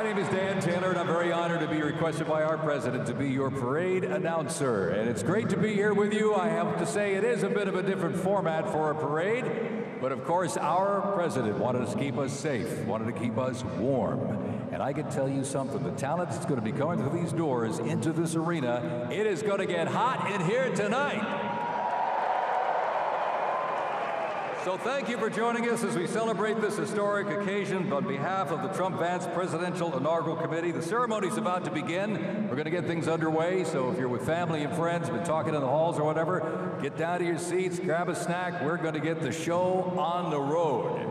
My name is Dan Taylor, and I'm very honored to be requested by our president to be your parade announcer. And it's great to be here with you. I have to say it is a bit of a different format for a parade, but of course our president wanted us to keep us safe, wanted to keep us warm. And I can tell you something, the talent that's going to be coming through these doors into this arena, it is going to get hot in here tonight. So thank you for joining us as we celebrate this historic occasion on behalf of the Trump-Vance Presidential Inaugural Committee. The ceremony's about to begin. We're going to get things underway, so if you're with family and friends, been talking in the halls or whatever, get down to your seats, grab a snack. We're going to get the show on the road.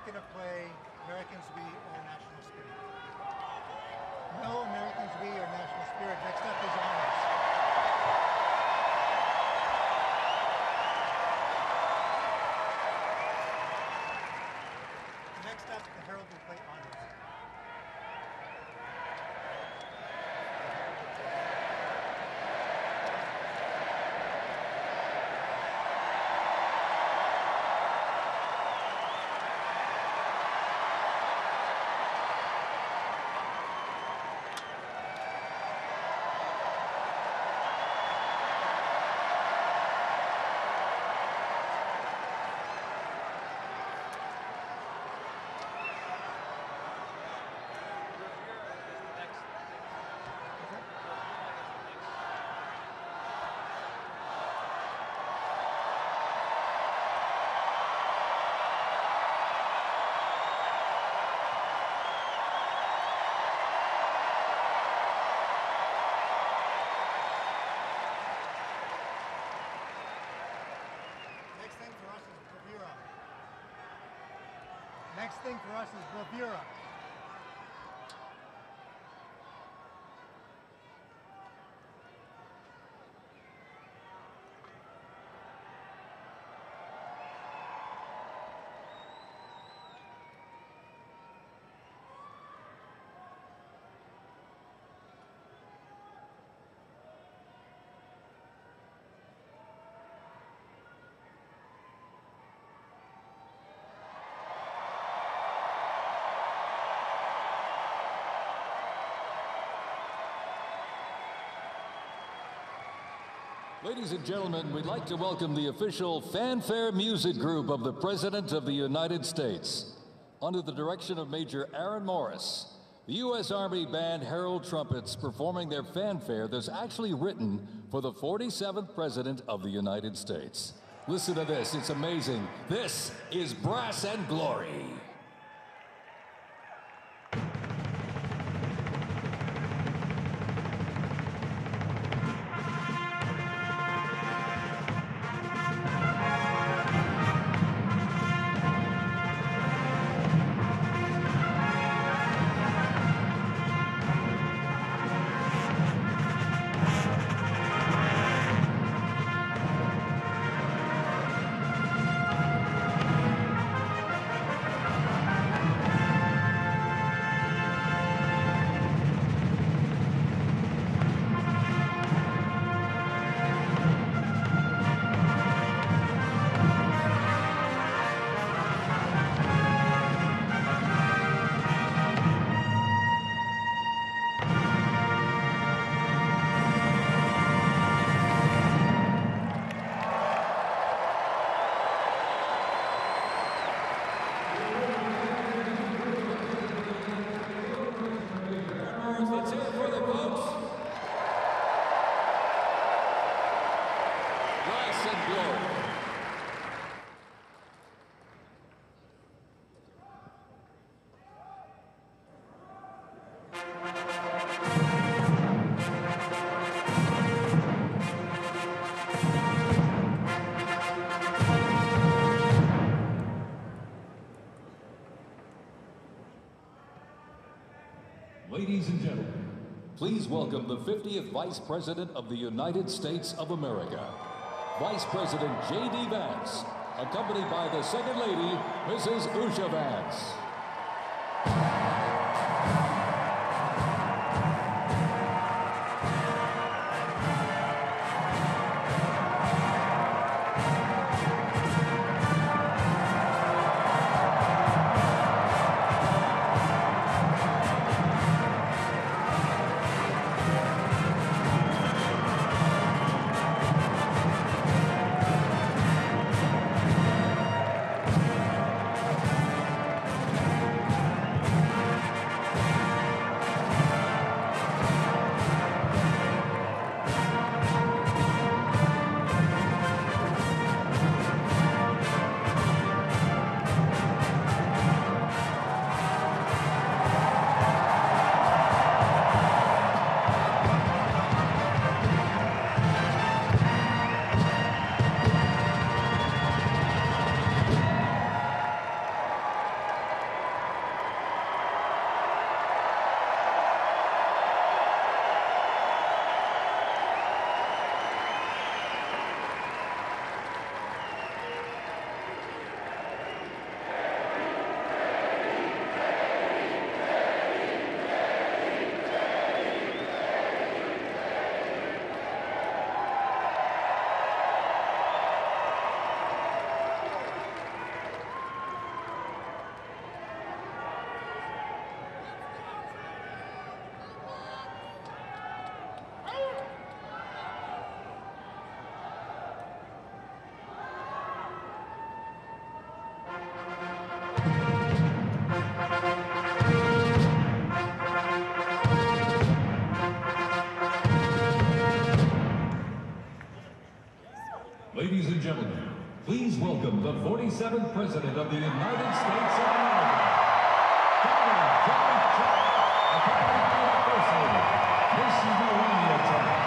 selected a play, Americans We or National Spirit? No, Americans We or National Spirit. Next up is honors. Next up, the Herald will play honors. Next thing for us is bravura. Ladies and gentlemen, we'd like to welcome the official fanfare music group of the President of the United States. Under the direction of Major Aaron Morris, the U.S. Army Band Herald Trumpets performing their fanfare that's actually written for the 47th President of the United States. Listen to this, it's amazing. This is Brass and Glory. Ladies and gentlemen, please welcome the 50th Vice President of the United States of America, Vice President J.D. Vance, accompanied by the Second Lady, Mrs. Usha Vance. Ladies and gentlemen, please welcome the 47th President of the United States of America, Donald John Trump, accompanied by the First Lady, Mrs. Melania Trump.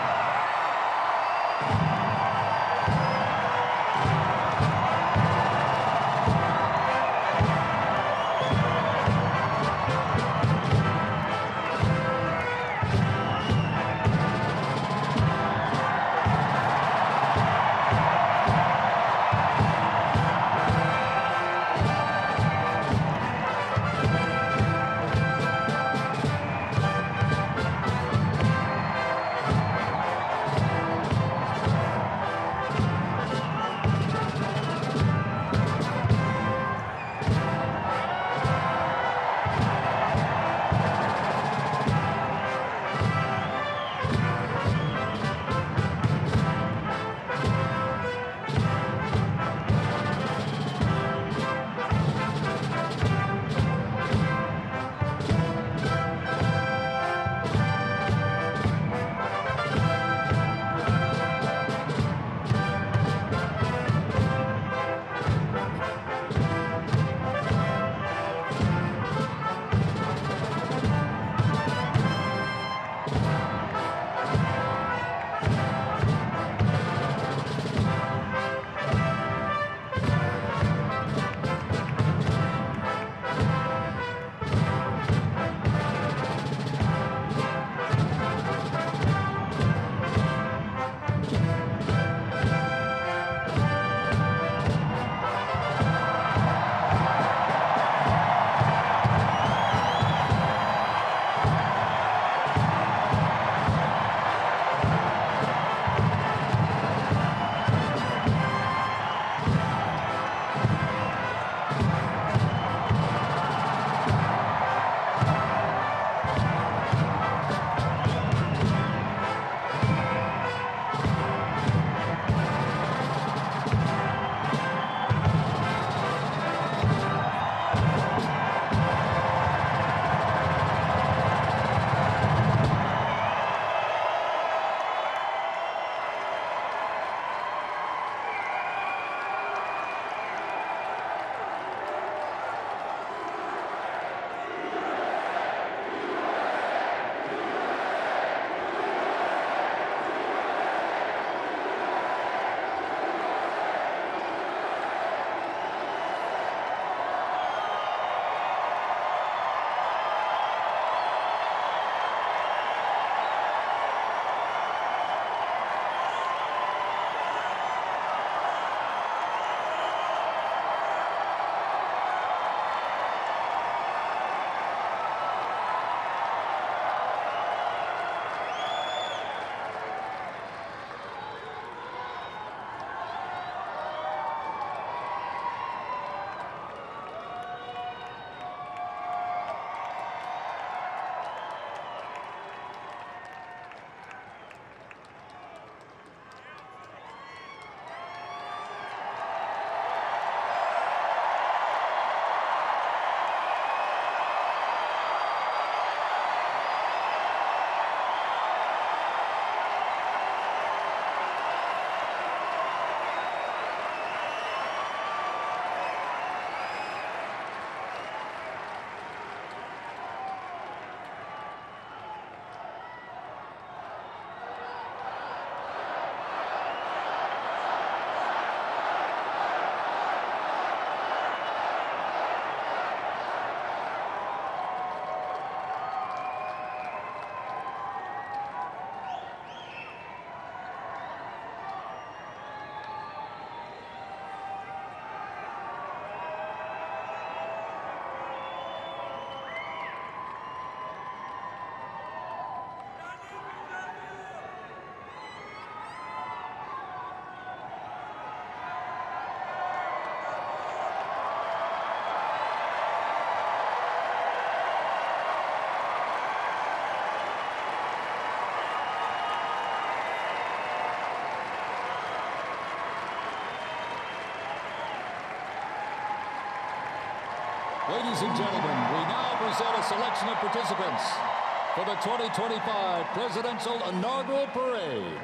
Ladies and gentlemen, we now present a selection of participants for the 2025 Presidential Inaugural Parade.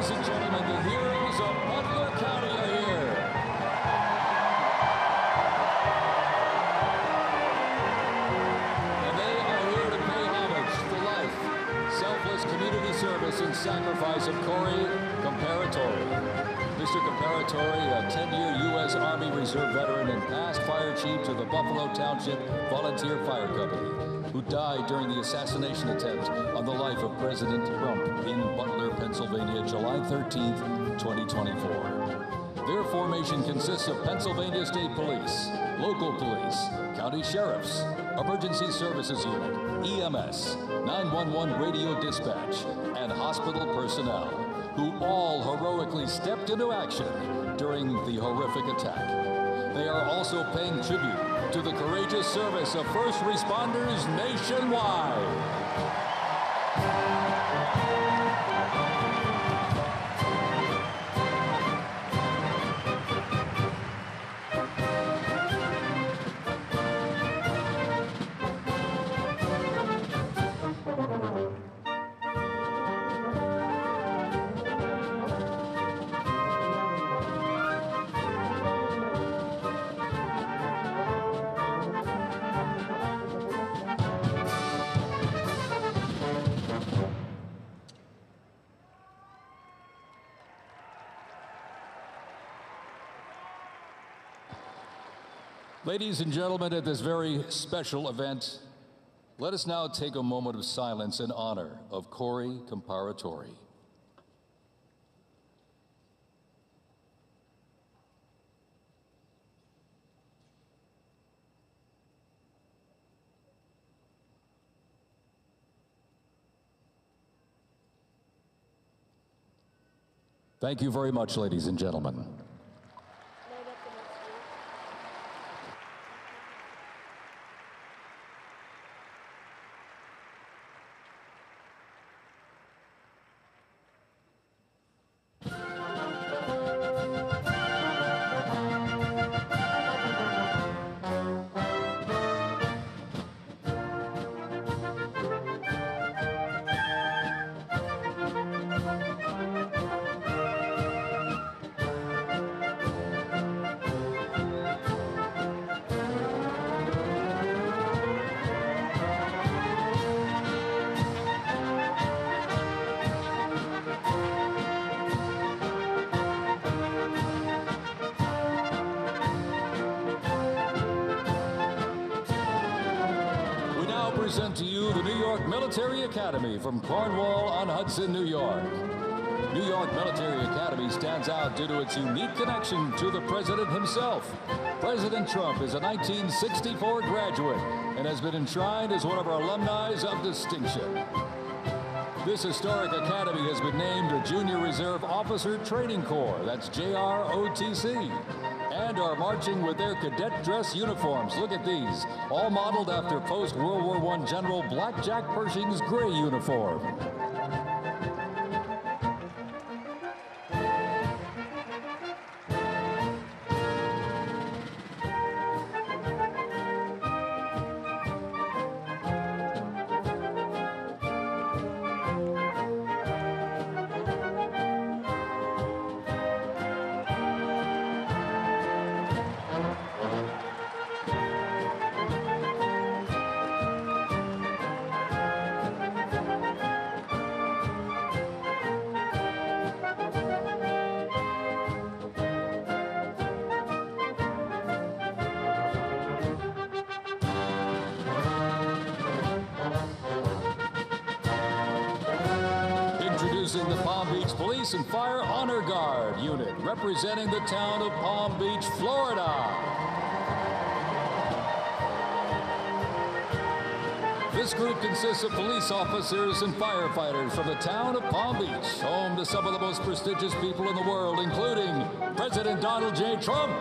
Ladies and gentlemen, the heroes of Butler County are here. And they are here to pay homage to the life, selfless community service and sacrifice of Corey Comparatori. Mr. Comparatori, a 10-year U.S. Army Reserve veteran and past fire chief to the Buffalo Township Volunteer Fire Company, who died during the assassination attempt on the life of President Trump in Butler, Pennsylvania, July 13th, 2024. Their formation consists of Pennsylvania State Police, local police, county sheriffs, emergency services unit, EMS, 911 radio dispatch, and hospital personnel, who all heroically stepped into action during the horrific attack. They are also paying tribute to the courageous service of first responders nationwide. Ladies and gentlemen, at this very special event, let us now take a moment of silence in honor of Corey Comparatori. Thank you very much, ladies and gentlemen. Present to you the New York Military Academy from Cornwall-on-Hudson, New York. New York Military Academy stands out due to its unique connection to the President himself. President Trump is a 1964 graduate and has been enshrined as one of our alumni of distinction. This historic academy has been named a Junior Reserve Officer Training Corps, that's JROTC, and are marching with their cadet dress uniforms. Look at these, all modeled after post-World War I General Blackjack Pershing's gray uniform. Introducing the Palm Beach Police and Fire Honor Guard unit, representing the town of Palm Beach, Florida. This group consists of police officers and firefighters from the town of Palm Beach, home to some of the most prestigious people in the world, including President Donald J. Trump.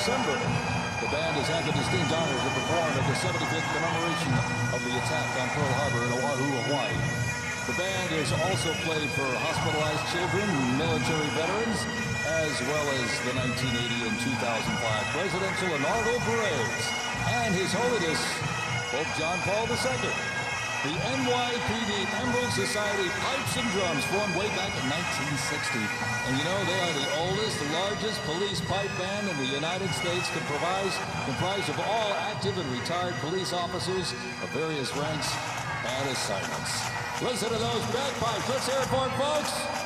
December. The band has had the distinct honor to perform at the 75th commemoration of the attack on Pearl Harbor in Oahu, Hawaii. The band has also played for hospitalized children, military veterans, as well as the 1980 and 2005 presidential inaugural parades, and His Holiness Pope John Paul II. The NYPD Emerald Society Pipes and Drums formed way back in 1960. And you know, they are the oldest, largest police pipe band in the United States, comprised of all active and retired police officers of various ranks and assignments. Listen to those bagpipes. Let's hear it for it, folks.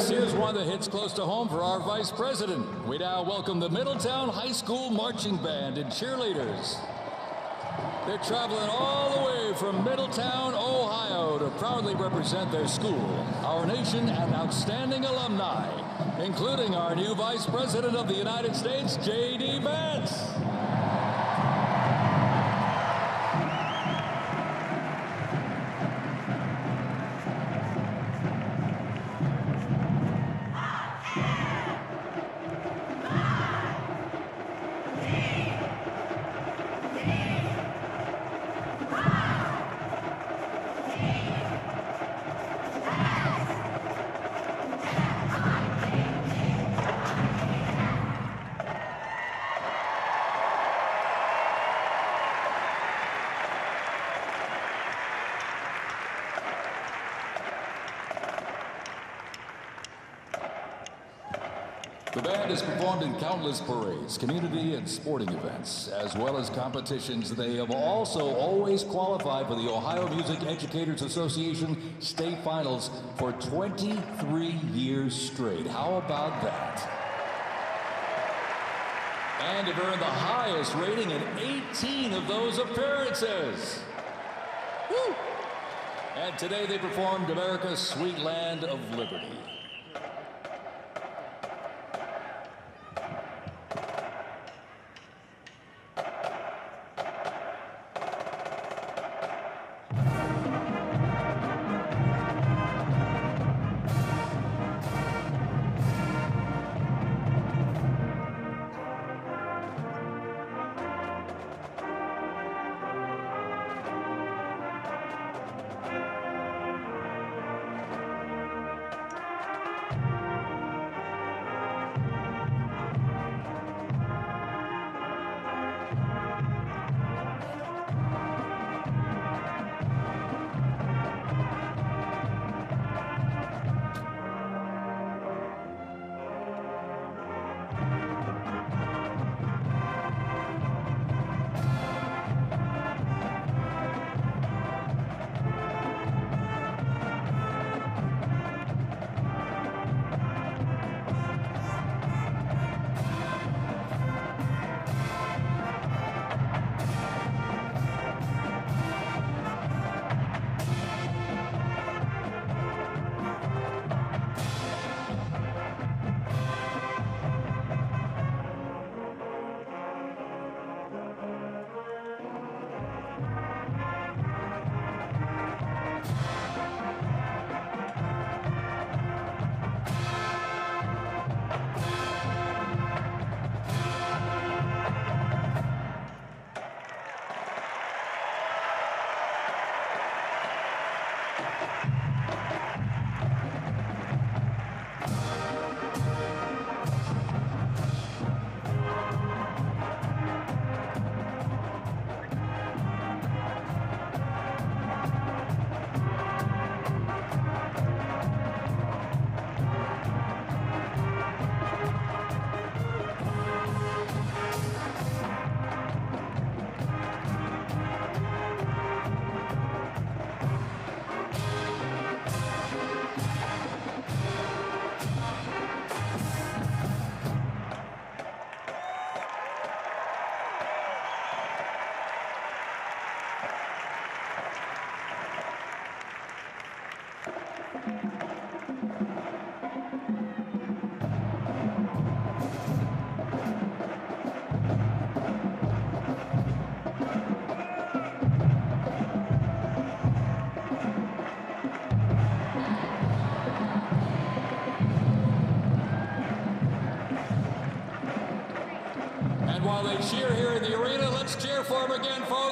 Here's one that hits close to home for our Vice President. We now welcome the Middletown High School Marching Band and cheerleaders. They're traveling all the way from Middletown, Ohio to proudly represent their school, our nation, and outstanding alumni, including our new Vice President of the United States, J.D. Vance. The band has performed in countless parades, community and sporting events, as well as competitions. They have also always qualified for the Ohio Music Educators Association state finals for 23 years straight. How about that? And have earned the highest rating in 18 of those appearances. Woo! And today they performed America's Sweet Land of Liberty.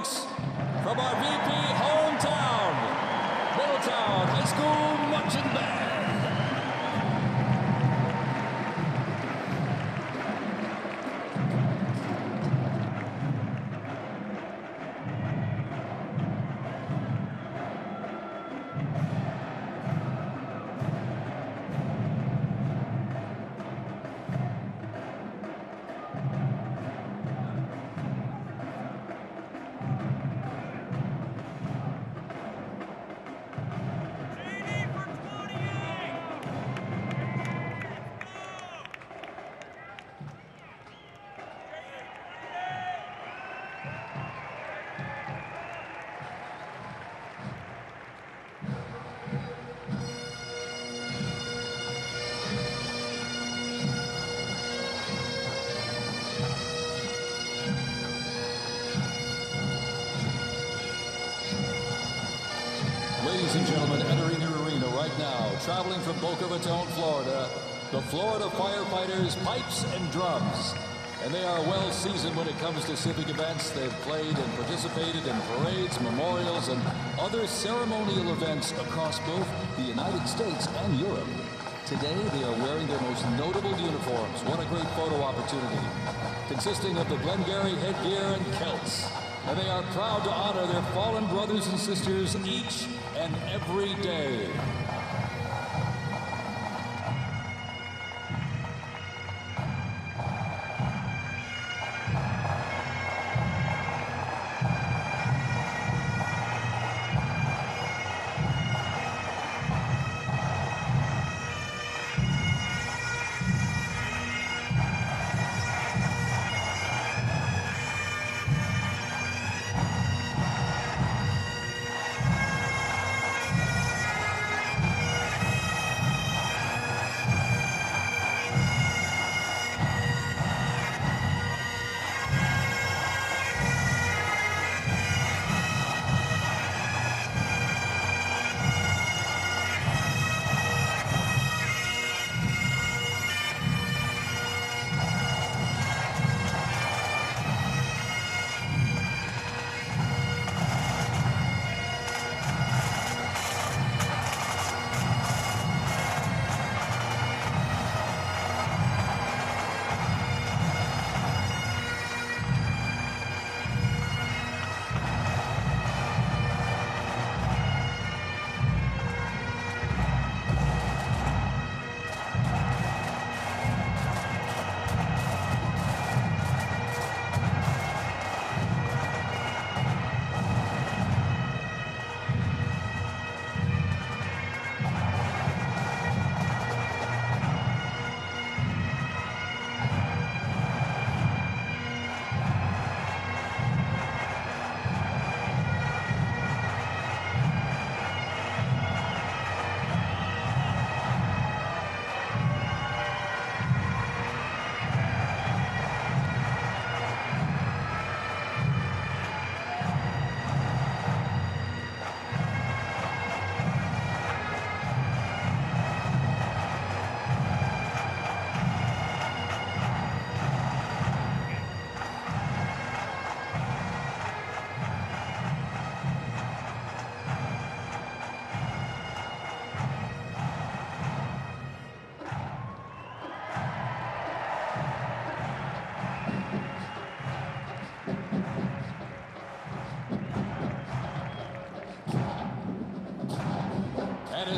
folks, from our VP hometown, Middletown High School Marching Band. Ladies and gentlemen, entering the arena right now, traveling from Boca Raton, Florida, the Florida Firefighters Pipes and Drums. And they are well seasoned when it comes to civic events. They've played and participated in parades, memorials, and other ceremonial events across both the United States and Europe. Today, they are wearing their most notable uniforms. What a great photo opportunity. Consisting of the Glengarry headgear and kilts. And they are proud to honor their fallen brothers and sisters each and every day.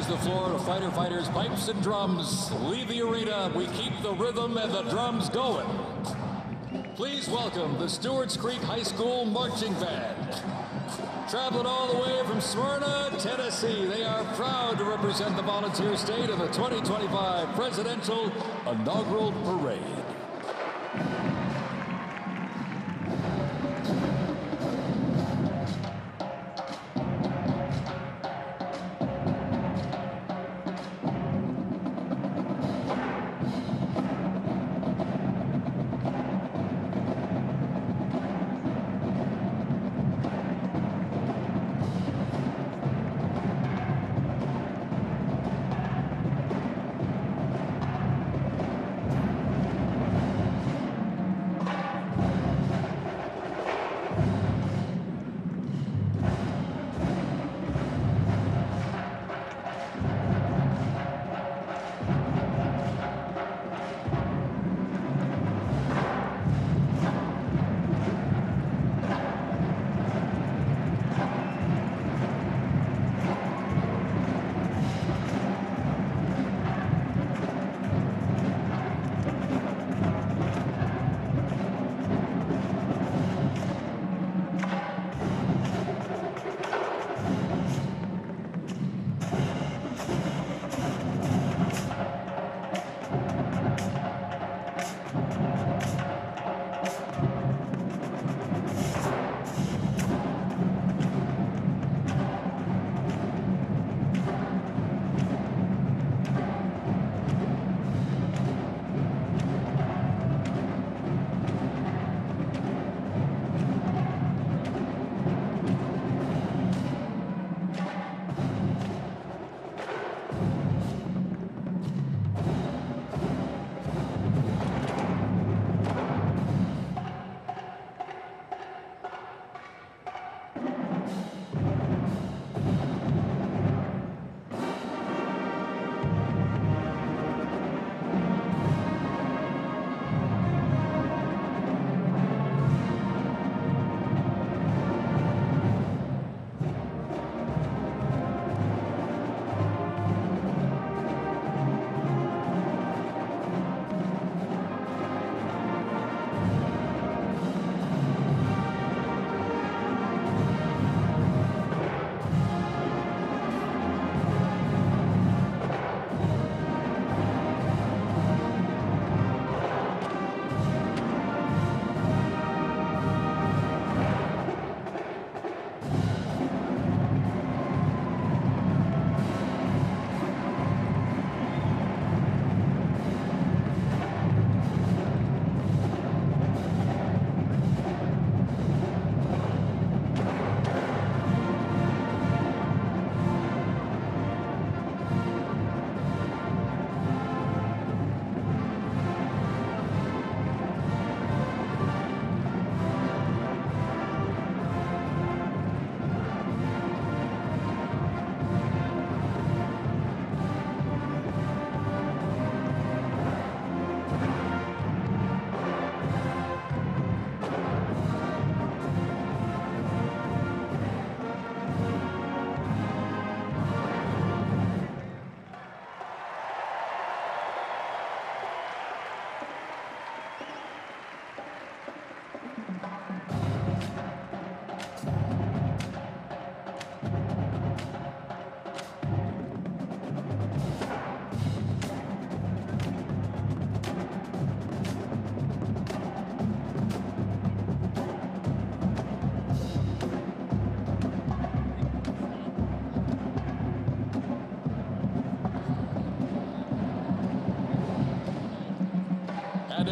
As the Florida Firefighters Pipes and Drums leave the arena, we keep the rhythm and the drums going. Please welcome the Stewart's Creek High School Marching Band. Traveling all the way from Smyrna, Tennessee, they are proud to represent the volunteer state in the 2025 Presidential Inaugural Parade.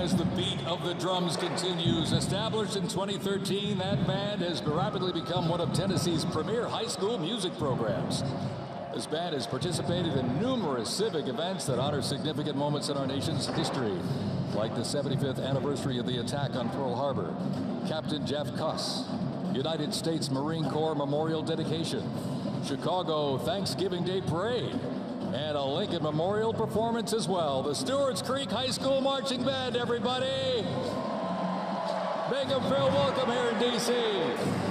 as the beat of the drums continues. Established in 2013, that band has rapidly become one of Tennessee's premier high school music programs. This band has participated in numerous civic events that honor significant moments in our nation's history, like the 75th anniversary of the attack on Pearl Harbor, Captain Jeff Cuss, United States Marine Corps Memorial Dedication, Chicago Thanksgiving Day Parade, and a Lincoln Memorial performance as well. The Stewart's Creek High School Marching Band, everybody. Make them feel welcome here in D.C.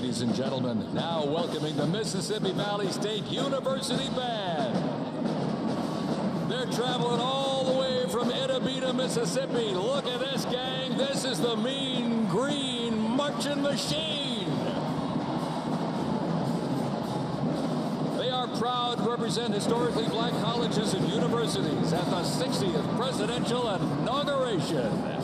Ladies and gentlemen, now welcoming the Mississippi Valley State University Band. They're traveling all the way from Itabena, Mississippi. Look at this, gang. This is the Mean Green Marching Machine. They are proud to represent historically black colleges and universities at the 60th presidential inauguration.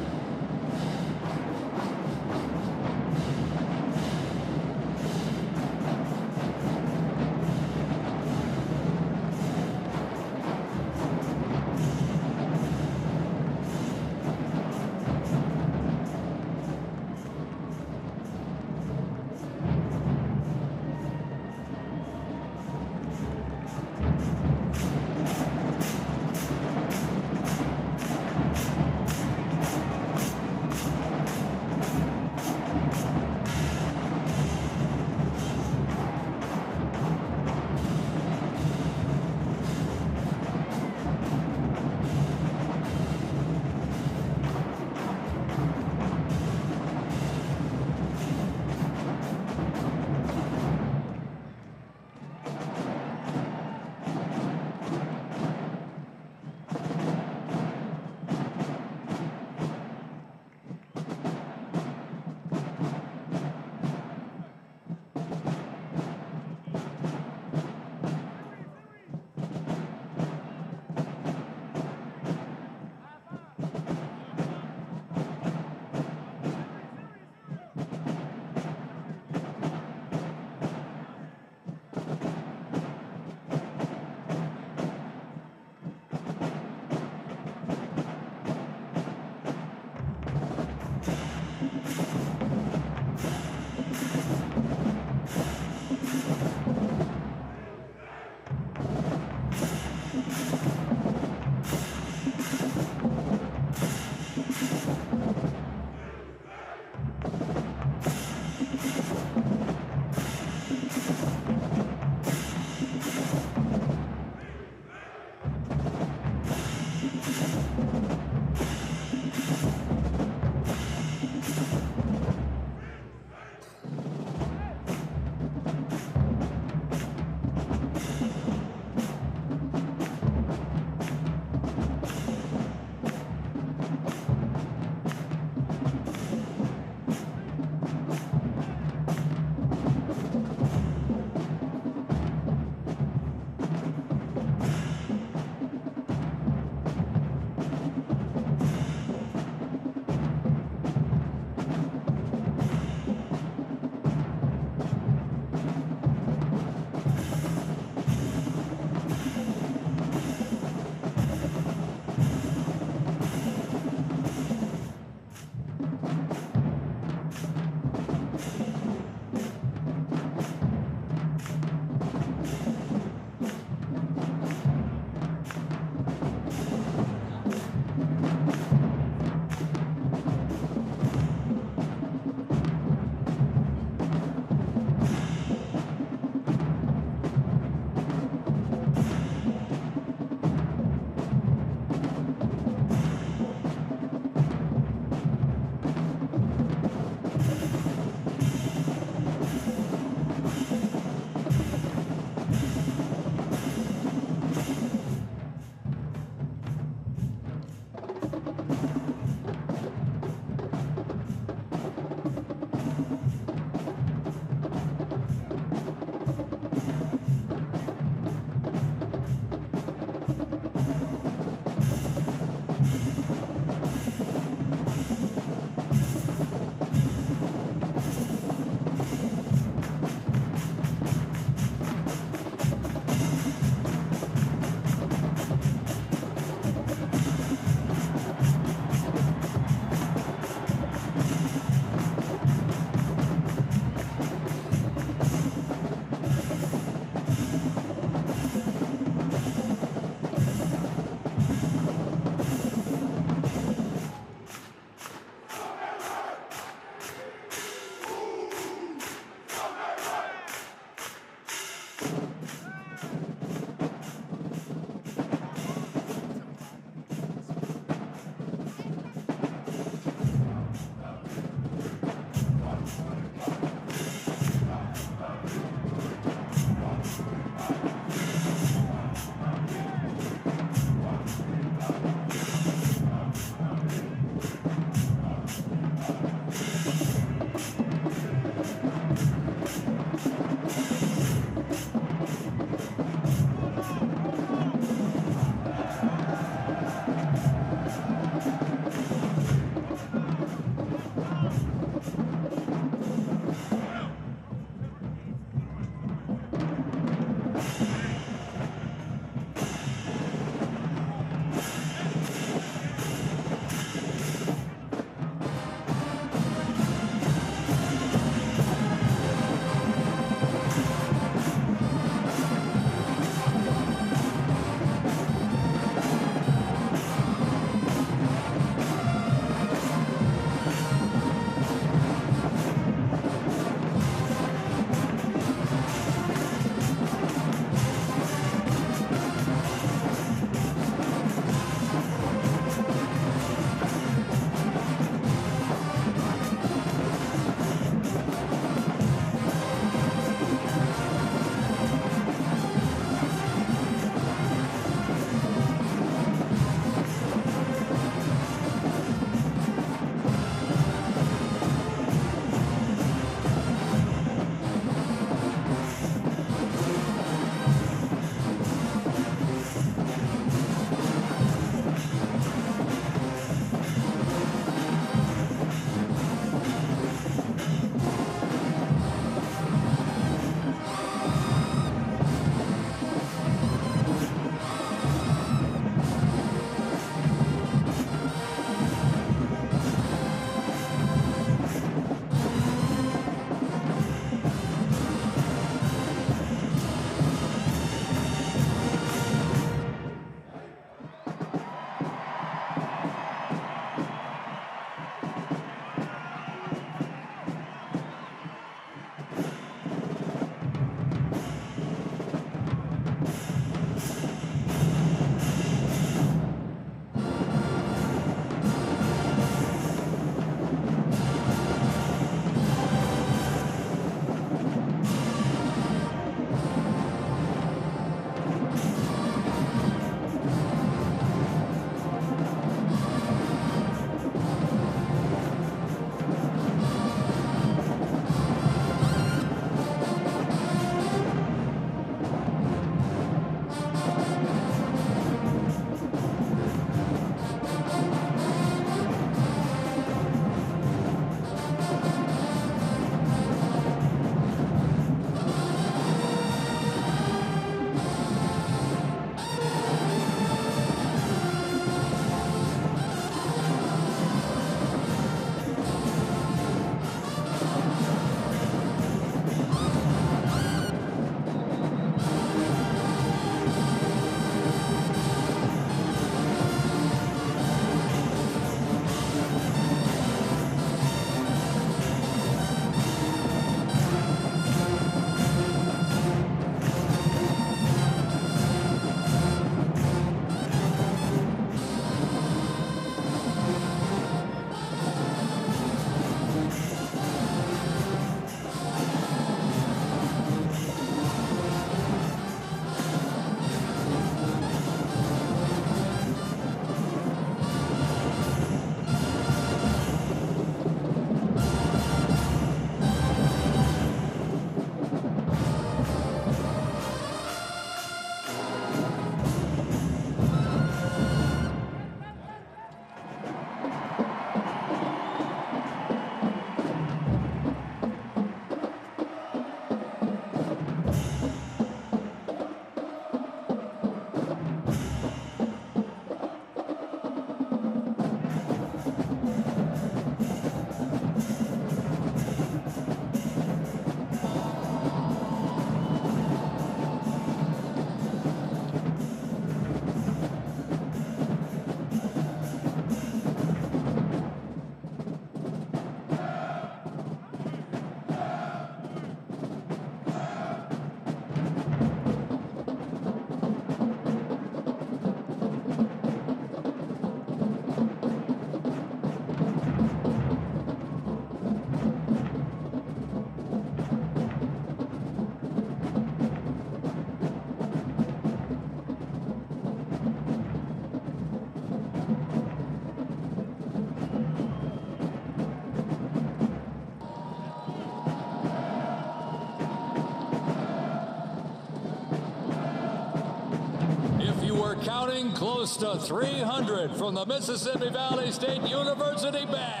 close to 300 from the Mississippi Valley State University Band.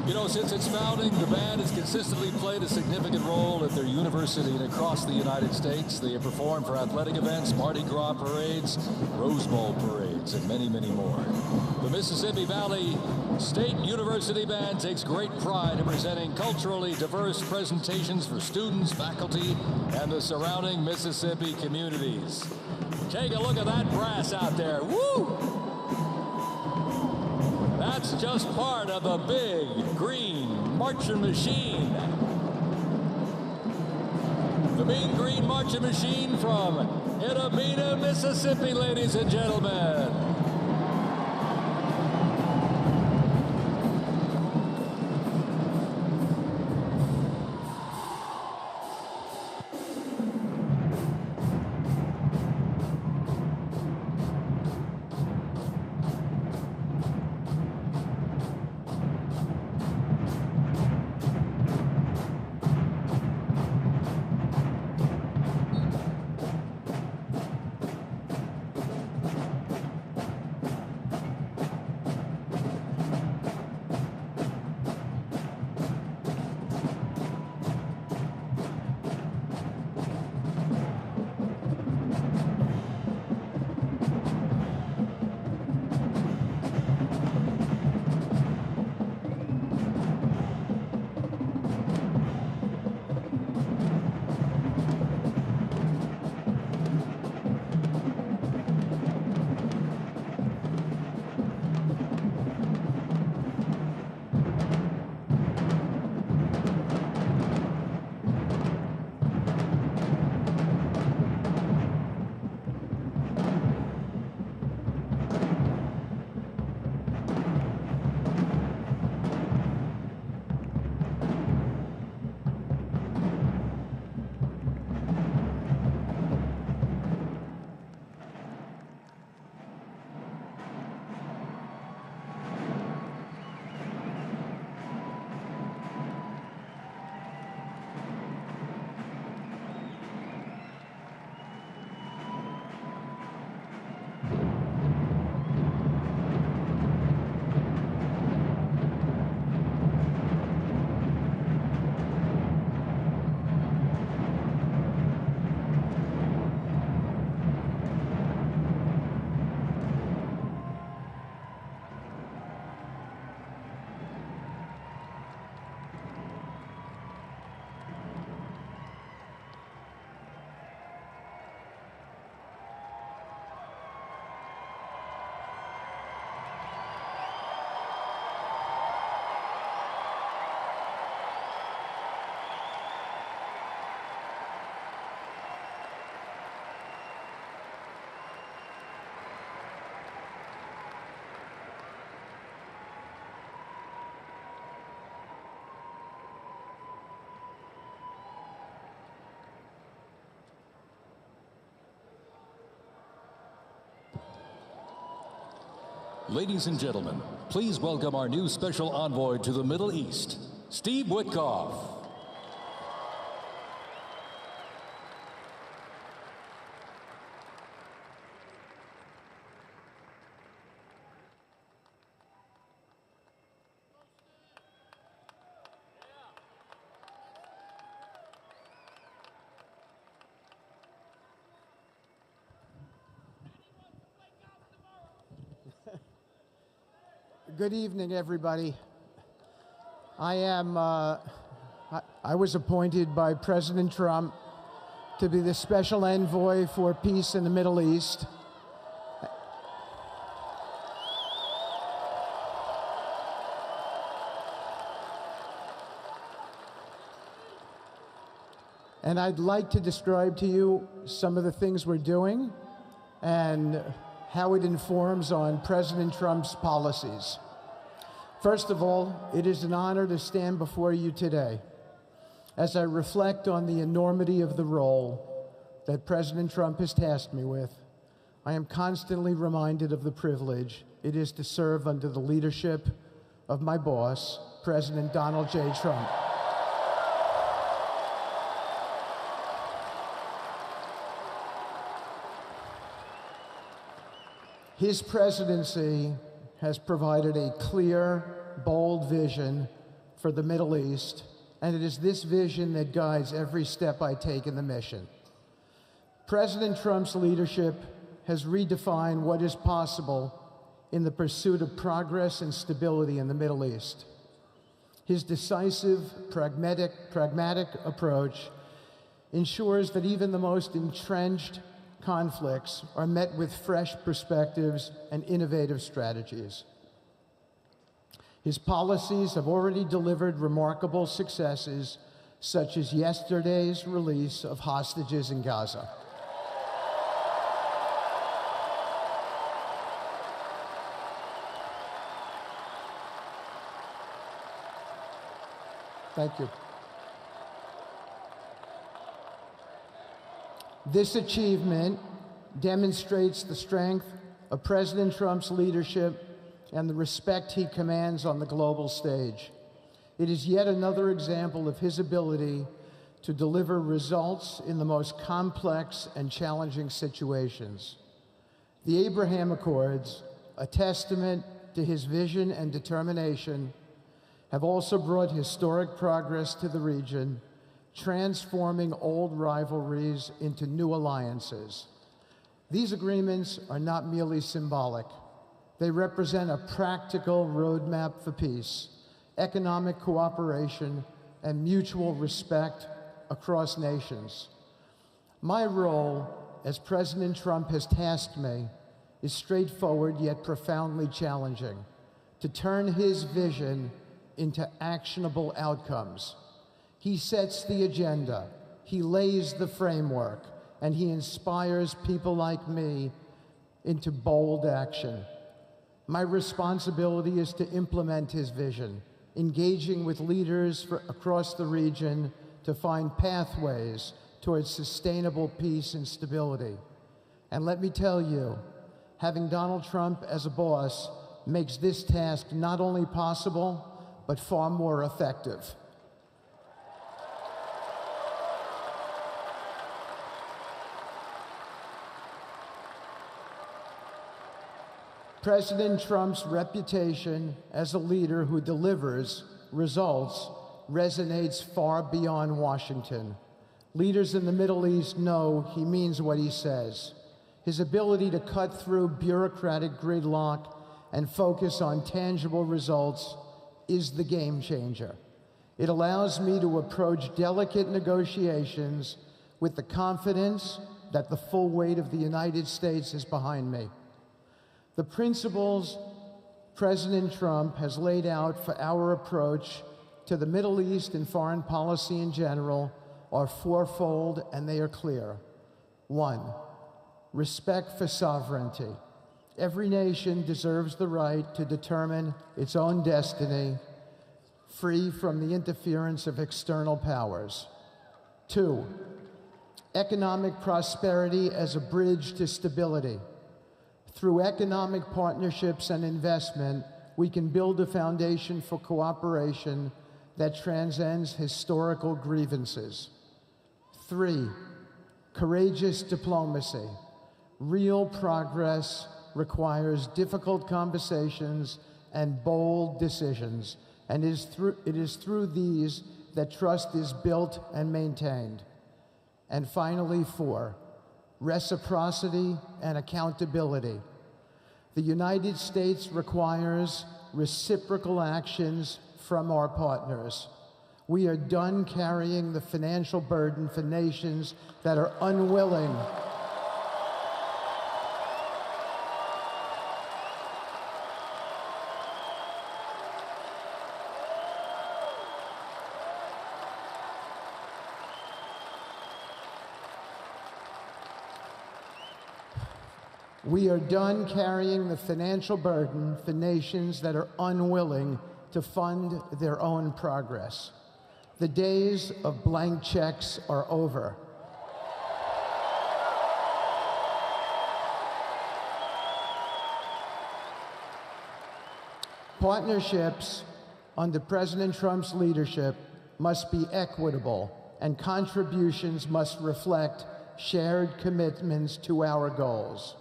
You know, since its founding, the band has consistently played a significant role at their university and across the United States. They have performed for athletic events, Mardi Gras parades, Rose Bowl parades, and many, many more. The Mississippi Valley State University Band takes great pride in presenting culturally diverse presentations for students, faculty, and the surrounding Mississippi communities. Take a look at that brass out there. Woo! That's just part of the big green marching machine. The Mean Green Marching Machine from Edamina, Mississippi, ladies and gentlemen. Ladies and gentlemen, please welcome our new special envoy to the Middle East, Steve Witkoff. Good evening, everybody. I was appointed by President Trump to be the special envoy for peace in the Middle East. And I'd like to describe to you some of the things we're doing and how it informs on President Trump's policies. First of all, it is an honor to stand before you today as I reflect on the enormity of the role that President Trump has tasked me with. I am constantly reminded of the privilege it is to serve under the leadership of my boss, President Donald J. Trump. His presidency has provided a clear, bold vision for the Middle East, and it is this vision that guides every step I take in the mission. President Trump's leadership has redefined what is possible in the pursuit of progress and stability in the Middle East. His decisive, pragmatic approach ensures that even the most entrenched conflicts are met with fresh perspectives and innovative strategies. His policies have already delivered remarkable successes, such as yesterday's release of hostages in Gaza. Thank you. This achievement demonstrates the strength of President Trump's leadership and the respect he commands on the global stage. It is yet another example of his ability to deliver results in the most complex and challenging situations. The Abraham Accords, a testament to his vision and determination, have also brought historic progress to the region, transforming old rivalries into new alliances. These agreements are not merely symbolic. They represent a practical roadmap for peace, economic cooperation, and mutual respect across nations. My role, as President Trump has tasked me, is straightforward yet profoundly challenging: to turn his vision into actionable outcomes. He sets the agenda, he lays the framework, and he inspires people like me into bold action. My responsibility is to implement his vision, engaging with leaders across the region to find pathways towards sustainable peace and stability. And let me tell you, having Donald Trump as a boss makes this task not only possible, but far more effective. President Trump's reputation as a leader who delivers results resonates far beyond Washington. Leaders in the Middle East know he means what he says. His ability to cut through bureaucratic gridlock and focus on tangible results is the game changer. It allows me to approach delicate negotiations with the confidence that the full weight of the United States is behind me. The principles President Trump has laid out for our approach to the Middle East and foreign policy in general are fourfold, and they are clear. 1, respect for sovereignty. Every nation deserves the right to determine its own destiny, free from the interference of external powers. 2, economic prosperity as a bridge to stability. Through economic partnerships and investment, we can build a foundation for cooperation that transcends historical grievances. 3, courageous diplomacy. Real progress requires difficult conversations and bold decisions, and it is through these that trust is built and maintained. And finally, 4, reciprocity and accountability. The United States requires reciprocal actions from our partners. We are done carrying the financial burden for nations that are unwilling We are done carrying the financial burden for nations that are unwilling to fund their own progress. The days of blank checks are over. Partnerships under President Trump's leadership must be equitable, and contributions must reflect shared commitments to our goals.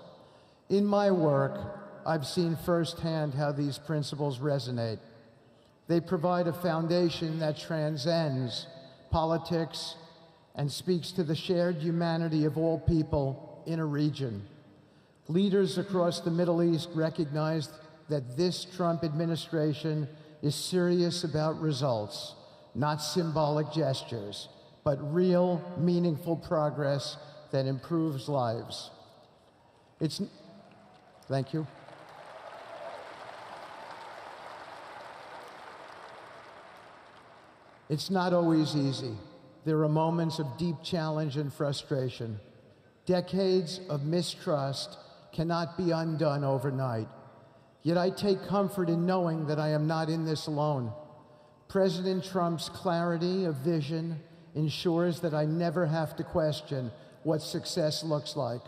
In my work, I've seen firsthand how these principles resonate. They provide a foundation that transcends politics and speaks to the shared humanity of all people in a region. Leaders across the Middle East recognize that this Trump administration is serious about results, not symbolic gestures, but real, meaningful progress that improves lives. Thank you. It's not always easy. There are moments of deep challenge and frustration. Decades of mistrust cannot be undone overnight. Yet I take comfort in knowing that I am not in this alone. President Trump's clarity of vision ensures that I never have to question what success looks like.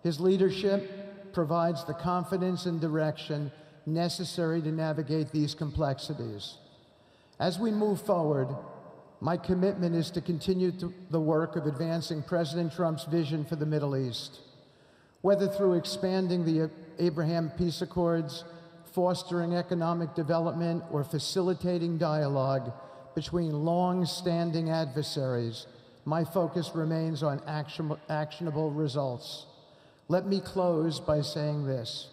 His leadership provides the confidence and direction necessary to navigate these complexities. As we move forward, my commitment is to continue the work of advancing President Trump's vision for the Middle East. Whether through expanding the Abraham Peace Accords, fostering economic development, or facilitating dialogue between long-standing adversaries, my focus remains on actionable results. Let me close by saying this: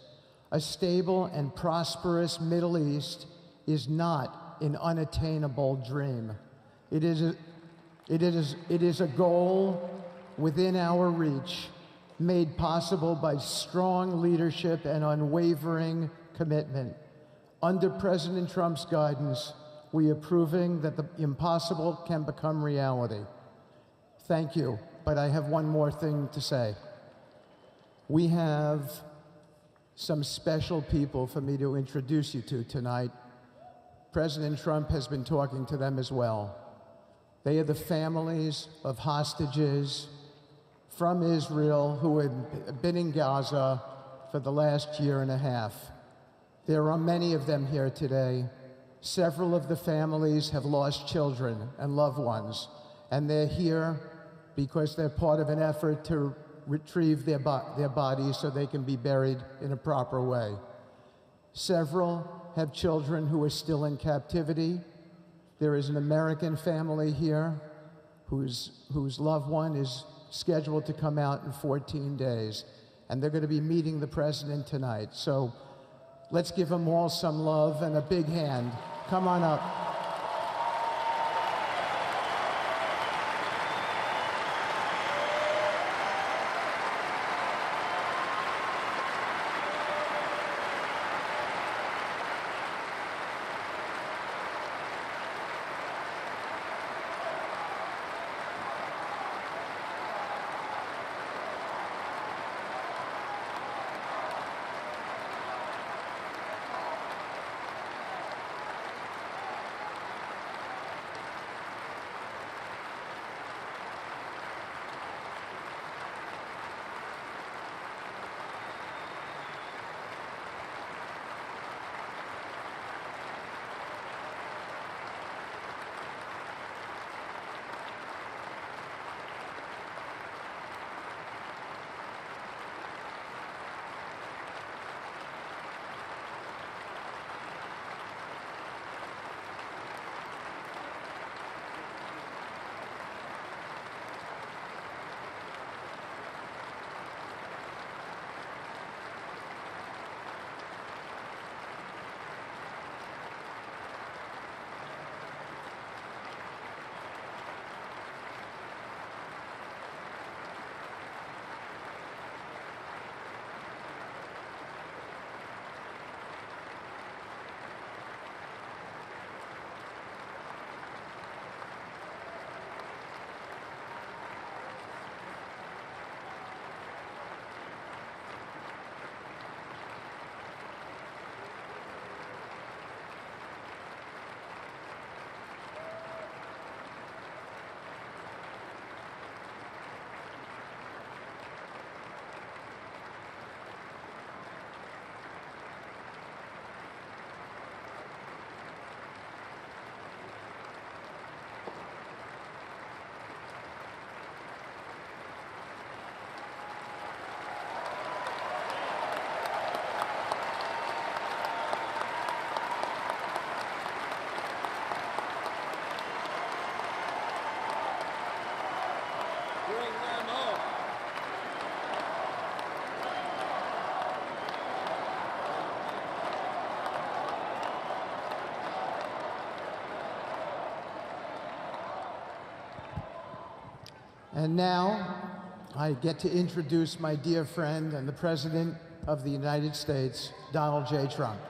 a stable and prosperous Middle East is not an unattainable dream. It is a goal within our reach, made possible by strong leadership and unwavering commitment. Under President Trump's guidance, we are proving that the impossible can become reality. Thank you, but I have one more thing to say. We have some special people for me to introduce you to tonight. President Trump has been talking to them as well. They are the families of hostages from Israel who have been in Gaza for the last year and a half. There are many of them here today. Several of the families have lost children and loved ones, and they're here because they're part of an effort to retrieve their bodies so they can be buried in a proper way. Several have children who are still in captivity. There is an American family here whose loved one is scheduled to come out in 14 days, and they're going to be meeting the president tonight. So let's give them all some love and a big hand. Come on up. And now, I get to introduce my dear friend and the President of the United States, Donald J. Trump.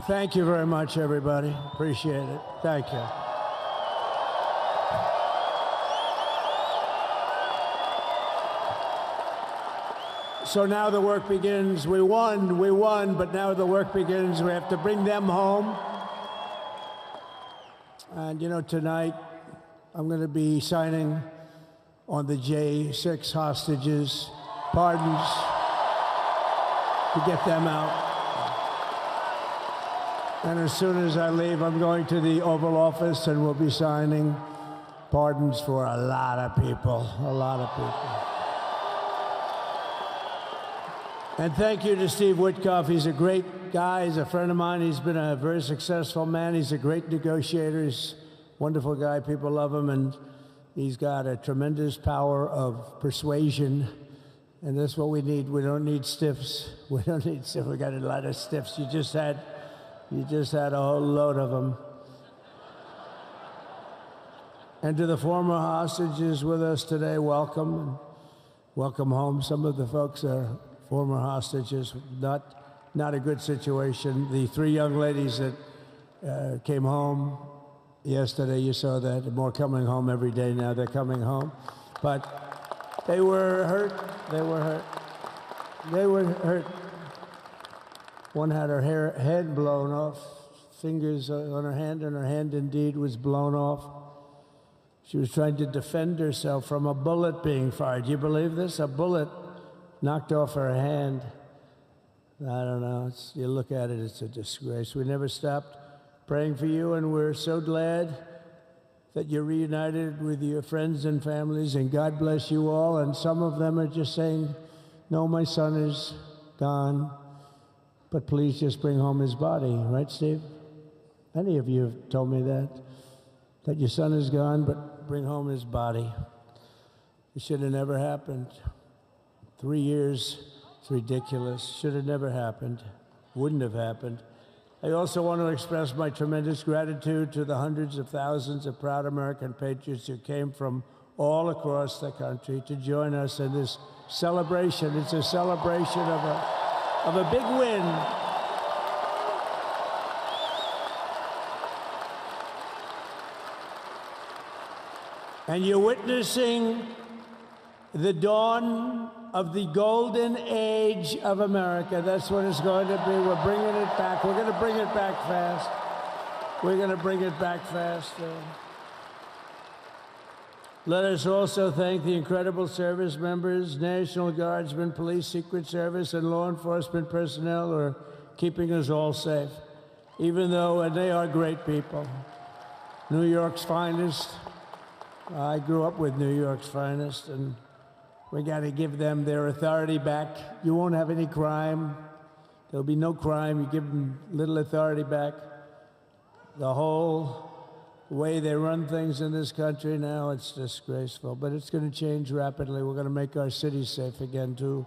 Thank you very much, everybody. Appreciate it. Thank you. So now the work begins. We won, but now the work begins. We have to bring them home. And you know, tonight I'm going to be signing on the J6 hostages, pardons, to get them out. And as soon as I leave, I'm going to the Oval Office and we'll be signing pardons for a lot of people, a lot of people. And thank you to Steve Witkoff. He's a great guy. He's a friend of mine. He's been a very successful man. He's a great negotiator. He's a wonderful guy. People love him. And he's got a tremendous power of persuasion. And that's what we need. We don't need stiffs. We don't need stiffs. We got a lot of stiffs. You just had a whole load of them. And to the former hostages with us today, welcome. And welcome home. Some of the folks are former hostages. Not a good situation. The 3 young ladies that came home yesterday, you saw that. They're more coming home every day now. They're coming home. But they were hurt. They were hurt. They were hurt. One had her head blown off, fingers on her hand, and her hand indeed was blown off. She was trying to defend herself from a bullet being fired. Do you believe this? A bullet knocked off her hand. I don't know. You look at it, it's a disgrace. We never stopped praying for you, and we're so glad that you're reunited with your friends and families, and God bless you all. And some of them are just saying, no, my son is gone. But please just bring home his body, right, Steve? Any of you have told me that your son is gone, but bring home his body. It should have never happened. 3 years, it's ridiculous. Should have never happened. Wouldn't have happened. I also want to express my tremendous gratitude to the hundreds of thousands of proud American patriots who came from all across the country to join us in this celebration. It's a celebration of a big win. And you're witnessing the dawn of the golden age of America. That's what it's going to be. We're bringing it back. We're going to bring it back fast. We're going to bring it back fast. Let us also thank the incredible service members, National Guardsmen, Police, Secret Service, and law enforcement personnel who are keeping us all safe, even though, and they are great people. New York's finest. I grew up with New York's finest, and we got to give them their authority back. You won't have any crime. There'll be no crime. You give them little authority back. The whole way they run things in this country now, it's disgraceful. But it's going to change rapidly. We're going to make our cities safe again, too.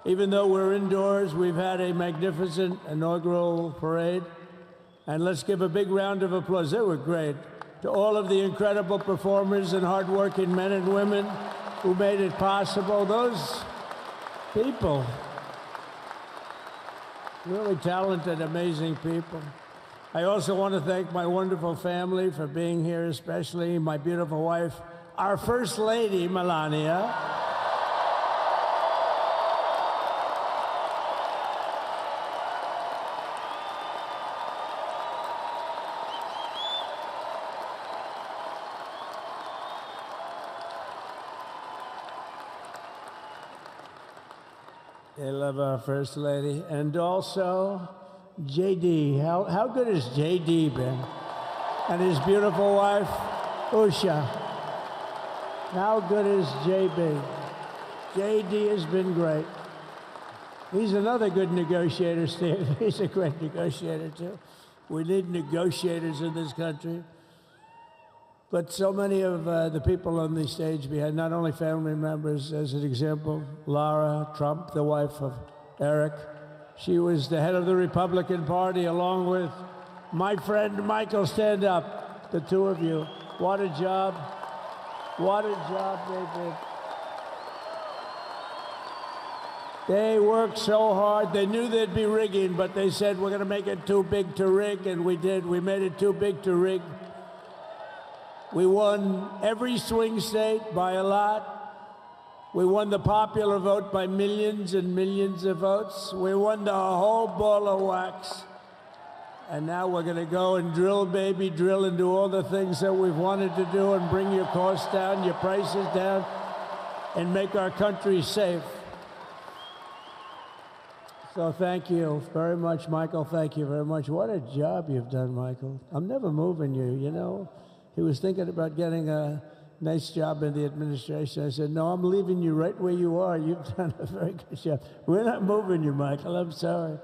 Even though we're indoors, we've had a magnificent inaugural parade. And let's give a big round of applause. They were great. To all of the incredible performers and hardworking men and women who made it possible. Those people, really talented, amazing people. I also want to thank my wonderful family for being here, especially my beautiful wife, our First Lady, Melania. I love our First Lady. And also, JD. How good has JD been? And his beautiful wife, Usha. How good is JB? JD has been great. He's another good negotiator, Steve. He's a great negotiator, too. We need negotiators in this country. But so many of the people on the stage behind, not only family members, as an example, Lara Trump, the wife of Eric. She was the head of the Republican Party, along with my friend Michael. Stand up, the two of you. What a job. What a job they did. They worked so hard. They knew there'd be rigging, but they said, we're going to make it too big to rig, and we did. We made it too big to rig. We won every swing state by a lot. We won the popular vote by millions and millions of votes. We won the whole ball of wax. And now we're going to go and drill, baby, drill, and do all the things that we've wanted to do and bring your costs down, your prices down, and make our country safe. So thank you very much, Michael. Thank you very much. What a job you've done, Michael. I'm never moving you, you know. He was thinking about getting a nice job in the administration. I said, no, I'm leaving you right where you are. You've done a very good job. We're not moving you, Michael. I'm sorry.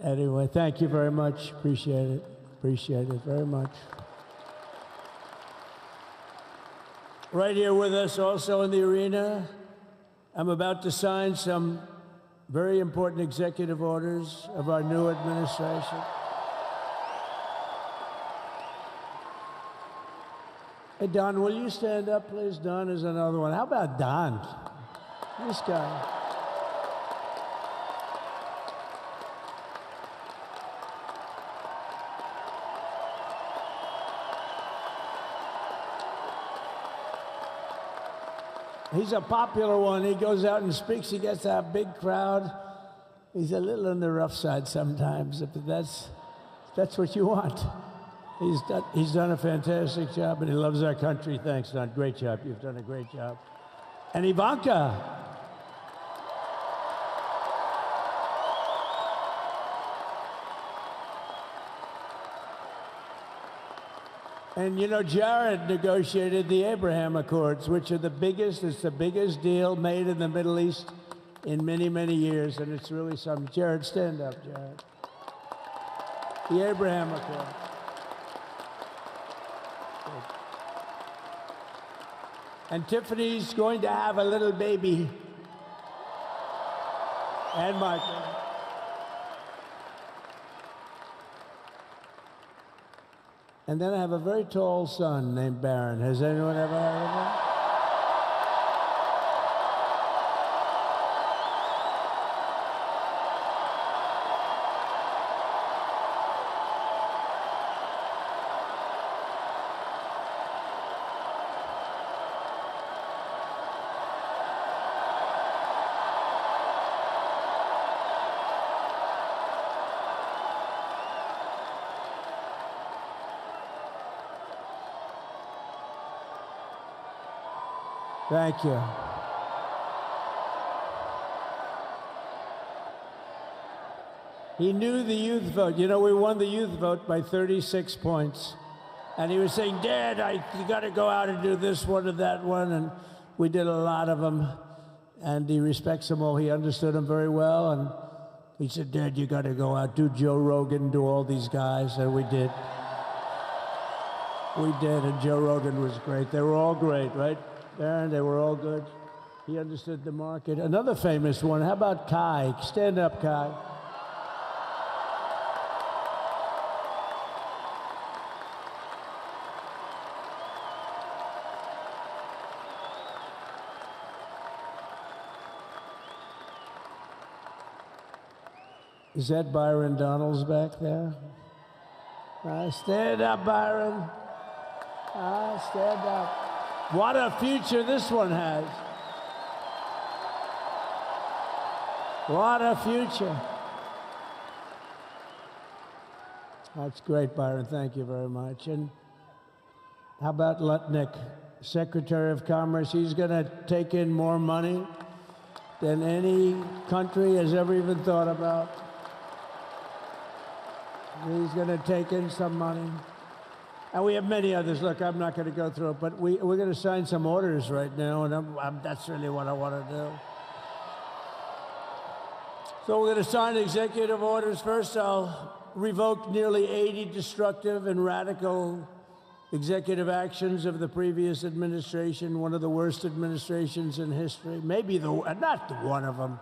Anyway, thank you very much. Appreciate it. Appreciate it very much. Right here with us also in the arena, I'm about to sign some very important executive orders of our new administration. Hey, Don, will you stand up, please? Don is another one. How about Don? This guy. He's a popular one. He goes out and speaks. He gets a big crowd. He's a little on the rough side sometimes, but that's what you want. He's done a fantastic job, and he loves our country. Thanks, Don. Great job. You've done a great job. And Ivanka. And you know, Jared negotiated the Abraham Accords, which are the biggest deal made in the Middle East in many, many years, and it's really something. Jared, stand up, Jared. The Abraham Accords. And Tiffany's going to have a little baby. And Michael. And then I have a very tall son named Barron. Has anyone ever heard of him? Thank you. He knew the youth vote. You know, we won the youth vote by 36 points. And he was saying, Dad, you got to go out and do this one and that one. And we did a lot of them. And he respects them all. He understood them very well. And he said, Dad, you got to go out, do Joe Rogan, do all these guys. And we did. We did. And Joe Rogan was great. They were all great, right? Aaron, they were all good. He understood the market. Another famous one, how about Kai? Stand up, Kai. Is that Byron Donalds back there? Stand up, Byron. Stand up. What a future this one has. What a future. That's great, Byron. Thank you very much. And how about Lutnick, Secretary of Commerce? He's going to take in more money than any country has ever even thought about. He's going to take in some money. And we have many others. Look, I'm not going to go through it, but we're going to sign some orders right now, and that's really what I want to do. So we're going to sign executive orders. First, I'll revoke nearly 80 destructive and radical executive actions of the previous administration, one of the worst administrations in history. Maybe not one of them,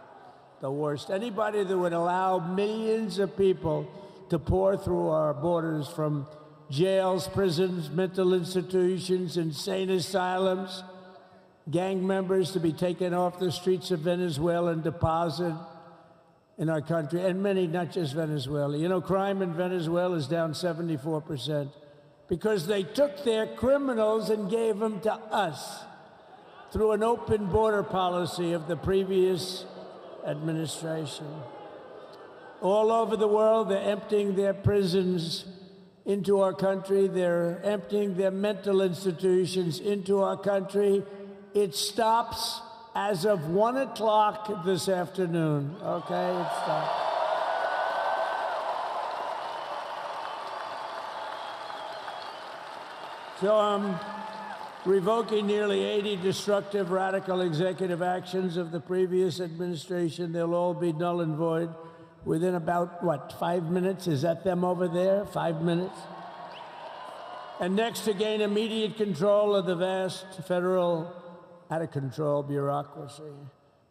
the worst. Anybody that would allow millions of people to pour through our borders from jails, prisons, mental institutions, insane asylums, gang members to be taken off the streets of Venezuela and deposited in our country, and many, not just Venezuela. You know, crime in Venezuela is down 74% because they took their criminals and gave them to us through an open border policy of the previous administration. All over the world, they're emptying their prisons into our country. They're emptying their mental institutions into our country. It stops as of 1 o'clock this afternoon, okay? It stops. So I'm revoking nearly 80 destructive, radical executive actions of the previous administration. They'll all be null and void within about, what, 5 minutes? Is that them over there? 5 minutes? And next, to gain immediate control of the vast federal, out-of-control bureaucracy,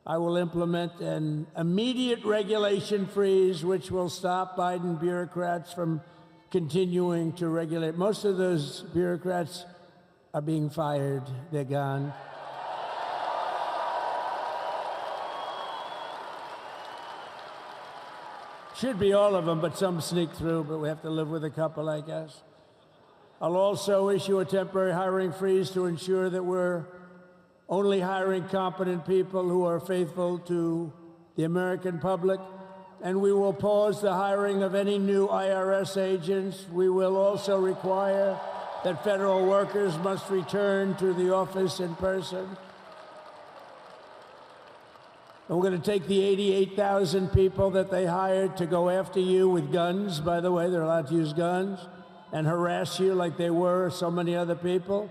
I will implement an immediate regulation freeze, which will stop Biden bureaucrats from continuing to regulate. Most of those bureaucrats are being fired. They're gone. Should be all of them, but some sneak through, but we have to live with a couple, I guess. I'll also issue a temporary hiring freeze to ensure that we're only hiring competent people who are faithful to the American public. And we will pause the hiring of any new IRS agents. We will also require that federal workers must return to the office in person. And we're going to take the 88,000 people that they hired to go after you with guns. By the way, they're allowed to use guns and harass you like they were so many other people.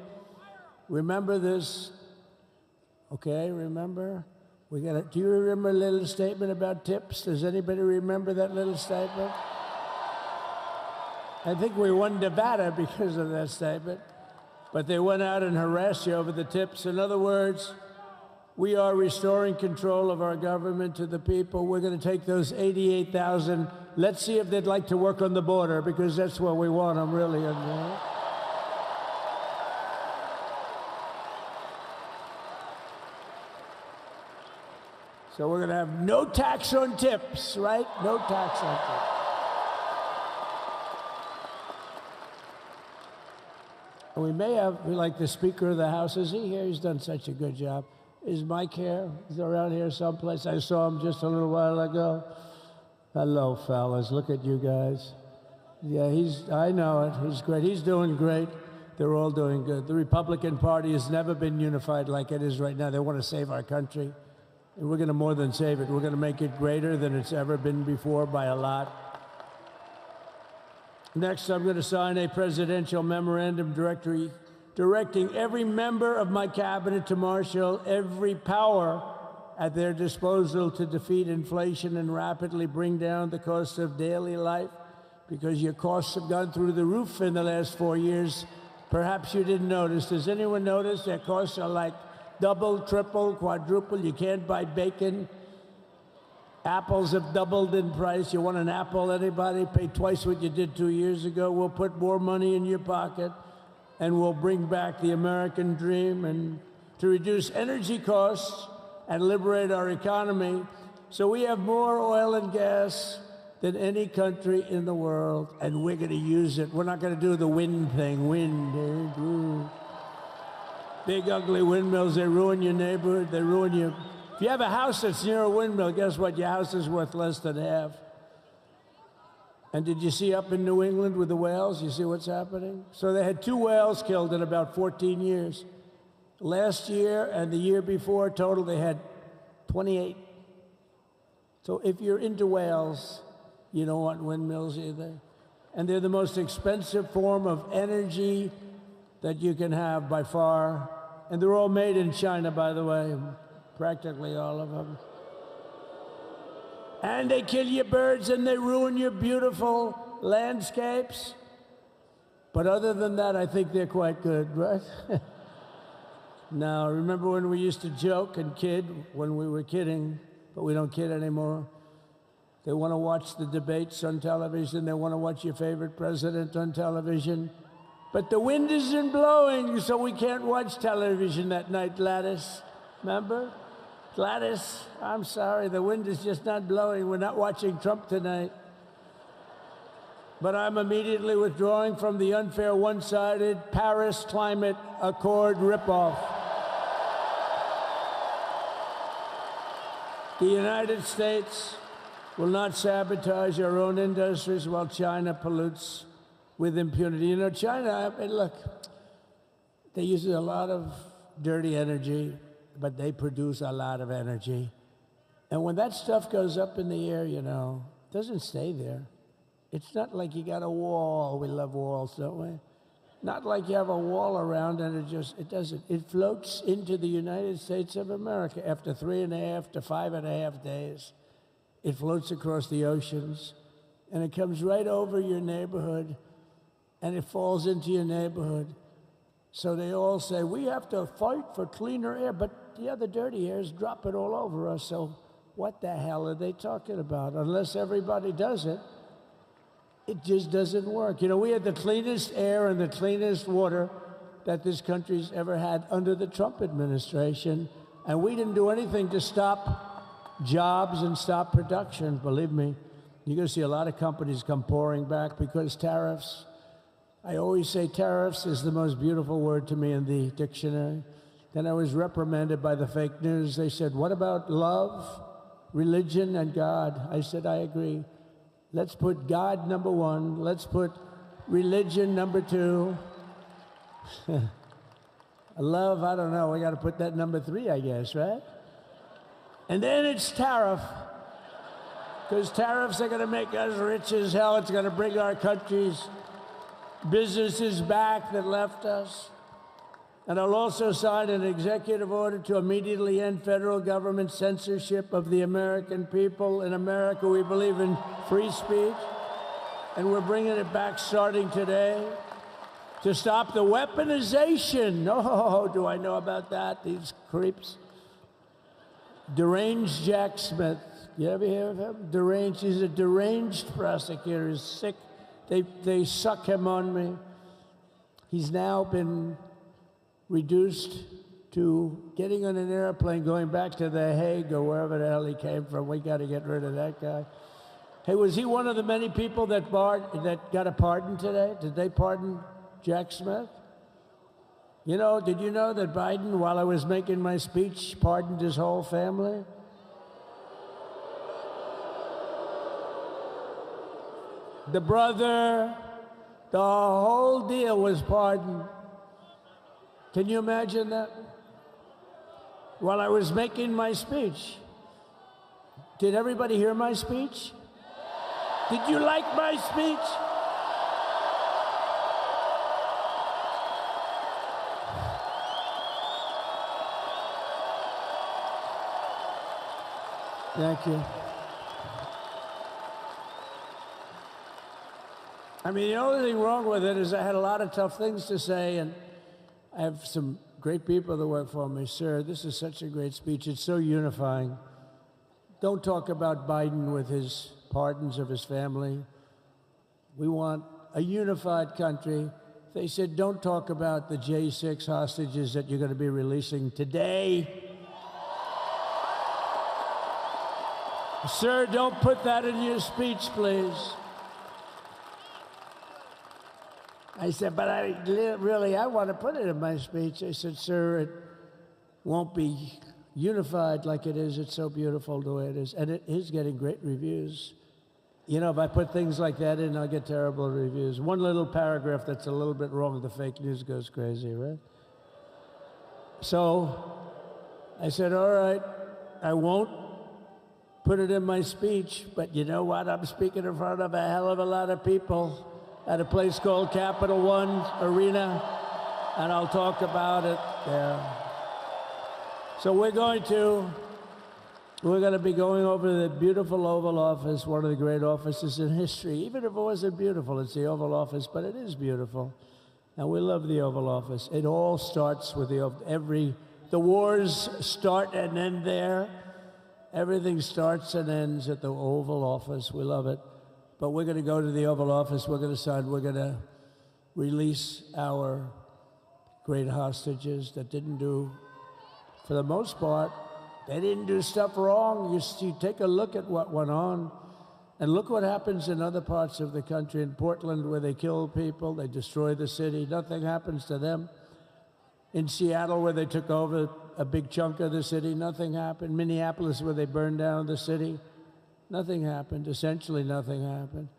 Remember this. Okay, remember? Do you remember a little statement about tips? Does anybody remember that little statement? I think we won Nevada because of that statement. But they went out and harassed you over the tips. In other words, we are restoring control of our government to the people. We're going to take those 88,000. Let's see if they'd like to work on the border, because that's where we want them, really. So we're going to have no tax on tips, right? No tax on tips. And we may have, like the Speaker of the House, is he here? He's done such a good job. Is Mike here? He's around here someplace. I saw him just a little while ago. Hello, fellas. Look at you guys. Yeah, I know it. He's great. He's doing great. They're all doing good. The Republican Party has never been unified like it is right now. They want to save our country. And we're going to more than save it. We're going to make it greater than it's ever been before by a lot. Next, I'm going to sign a presidential memorandum directing every member of my cabinet to marshal every power at their disposal to defeat inflation and rapidly bring down the cost of daily life, because your costs have gone through the roof in the last 4 years. Perhaps you didn't notice. Does anyone notice their costs are like double, triple, quadruple? You can't buy bacon. Apples have doubled in price. You want an apple, anybody? Pay twice what you did 2 years ago. We'll put more money in your pocket, and we'll bring back the American dream and to reduce energy costs and liberate our economy. So we have more oil and gas than any country in the world, and we're going to use it. We're not going to do the wind thing. Wind. Big, ugly windmills, they ruin your neighborhood. They ruin you. If you have a house that's near a windmill, guess what? Your house is worth less than half. And did you see up in New England with the whales? You see what's happening? So they had 2 whales killed in about 14 years. Last year and the year before, total, they had 28. So if you're into whales, you don't want windmills either. and they're the most expensive form of energy that you can have by far. And they're all made in China, by the way, practically all of them. And they kill your birds and they ruin your beautiful landscapes. But other than that, I think they're quite good, right? Now, remember when we used to joke and kid when we were kidding, but we don't kid anymore? They want to watch the debates on television. They want to watch your favorite president on television. But the wind isn't blowing, so we can't watch television that night, Gladys. Remember? Gladys, I'm sorry, the wind is just not blowing. We're not watching Trump tonight. But I'm immediately withdrawing from the unfair, one-sided Paris Climate Accord ripoff. The United States will not sabotage our own industries while China pollutes with impunity. You know, China, I mean, look, they use a lot of dirty energy, but they produce a lot of energy. And when that stuff goes up in the air, you know, it doesn't stay there. It's not like you got a wall. We love walls, don't we? Not like you have a wall around and it doesn't. It floats into the United States of America after 3.5 to 5.5 days. It floats across the oceans and it comes right over your neighborhood and it falls into your neighborhood. So they all say, we have to fight for cleaner air, but the other dirty air is dropping all over us. So what the hell are they talking about? Unless everybody does it, it just doesn't work. You know, we had the cleanest air and the cleanest water that this country's ever had under the Trump administration, and we didn't do anything to stop jobs and stop production. Believe me, you're going to see a lot of companies come pouring back because tariffs. I always say tariffs is the most beautiful word to me in the dictionary. Then I was reprimanded by the fake news. They said, what about love, religion, and God? I said, I agree. Let's put God number one. Let's put religion number two. Love, I don't know. We got to put that number 3, I guess, right? And then it's tariff. Because tariffs are going to make us rich as hell. It's going to bring our country's businesses back that left us. And I'll also sign an executive order to immediately end federal government censorship of the American people. In America, we believe in free speech, and we're bringing it back starting today to stop the weaponization. Oh, do I know about that? These creeps. Deranged Jack Smith. You ever hear of him? Deranged. He's a deranged prosecutor. He's sick. They suck him on me. He's now been reduced to getting on an airplane, going back to The Hague or wherever the hell he came from. We got to get rid of that guy. Hey, was he one of the many people that got a pardon today? Did they pardon Jack Smith? You know, did you know that Biden, while I was making my speech, pardoned his whole family? The brother, the whole deal was pardoned. Can you imagine that? While I was making my speech. Did everybody hear my speech? Did you like my speech? Thank you. I mean, the only thing wrong with it is I had a lot of tough things to say, and I have some great people that work for me. Sir, this is such a great speech. It's so unifying. Don't talk about Biden with his pardons of his family. We want a unified country. They said, don't talk about the J6 hostages that you're going to be releasing today. Sir, don't put that in your speech, please. I said, but I want to put it in my speech. I said, sir, it won't be unified like it is. It's so beautiful the way it is. And it is getting great reviews. You know, if I put things like that in, I'll get terrible reviews. One little paragraph that's a little bit wrong, the fake news goes crazy, right? So I said, all right, I won't put it in my speech, but you know what? I'm speaking in front of a hell of a lot of people. at a place called Capital One Arena, and I'll talk about it there. So we're going to be going over the beautiful Oval Office, one of the great offices in history. Even if it wasn't beautiful, it's the Oval Office, but it is beautiful. And we love the Oval Office. It all starts with the wars start and end there. Everything starts and ends at the Oval Office. We love it. But we're going to go to the Oval Office. We're going to release our great hostages that didn't do, for the most part, they didn't do stuff wrong. You take a look at what went on, and look what happens in other parts of the country. In Portland, where they kill people, they destroy the city, nothing happens to them. In Seattle, where they took over a big chunk of the city, nothing happened. Minneapolis, where they burned down the city, nothing happened. Essentially, nothing happened.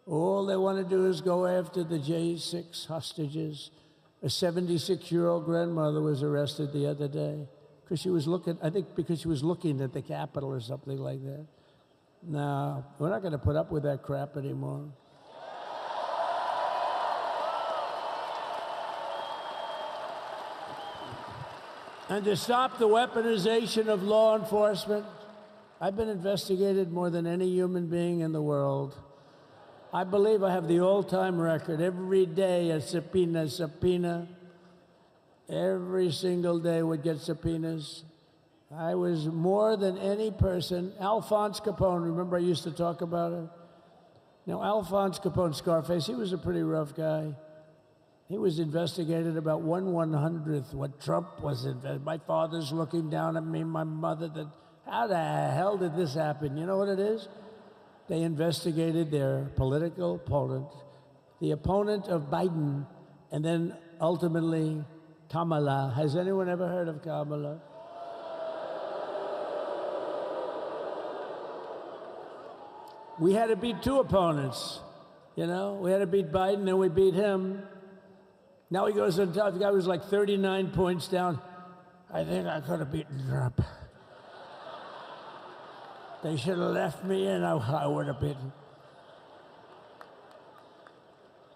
All they want to do is go after the J6 hostages. A 76-year-old grandmother was arrested the other day because she was looking, I think because she was looking at the Capitol or something like that. No, we're not going to put up with that crap anymore. And to stop the weaponization of law enforcement, I've been investigated more than any human being in the world. I believe I have the all-time record. Every day a subpoena. Every single day would get subpoenas. I was more than any person. Alphonse Capone, remember I used to talk about it? Now, Alphonse Capone, Scarface, he was a pretty rough guy. He was investigated about 1/100th what Trump was investigated. My father's looking down at me, my mother, how the hell did this happen? You know what it is? They investigated their political opponent, the opponent of Biden, and then ultimately Kamala. Has anyone ever heard of Kamala? We had to beat two opponents, you know? We had to beat Biden, then we beat him. Now he goes on top. The guy was like 39 points down. I think I could have beaten Trump. They should have left me in. I would have beaten.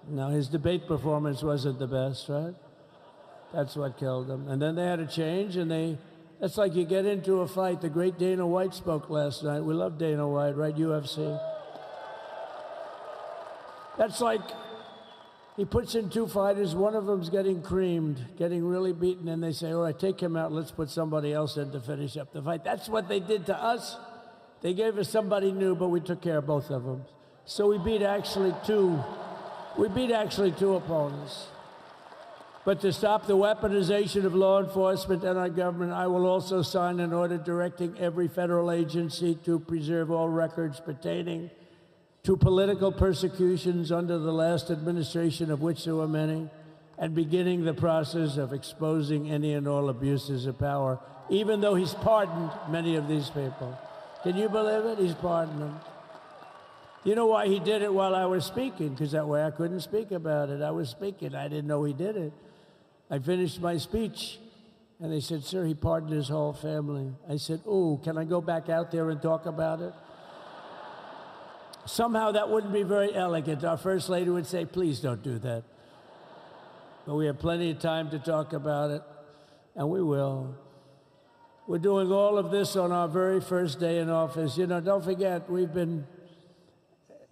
No, his debate performance wasn't the best, right? That's what killed him. And then they had to change, and that's like you get into a fight. The great Dana White spoke last night. We love Dana White, right? UFC. That's like he puts in two fighters. One of them's getting creamed, getting really beaten, and they say, all right, take him out. Let's put somebody else in to finish up the fight. That's what they did to us. They gave us somebody new, but we took care of both of them. So we beat actually two opponents. But to stop the weaponization of law enforcement and our government, I will also sign an order directing every federal agency to preserve all records pertaining to political persecutions under the last administration, of which there were many, and beginning the process of exposing any and all abuses of power, even though he's pardoned many of these people. Can you believe it? He's pardoned them. You know why he did it while I was speaking? Because that way I couldn't speak about it. I was speaking. I didn't know he did it. I finished my speech, and they said, sir, he pardoned his whole family. I said, ooh, can I go back out there and talk about it? Somehow that wouldn't be very elegant. Our First Lady would say, please don't do that. But we have plenty of time to talk about it, and we will. We're doing all of this on our very first day in office. You know, don't forget, we've been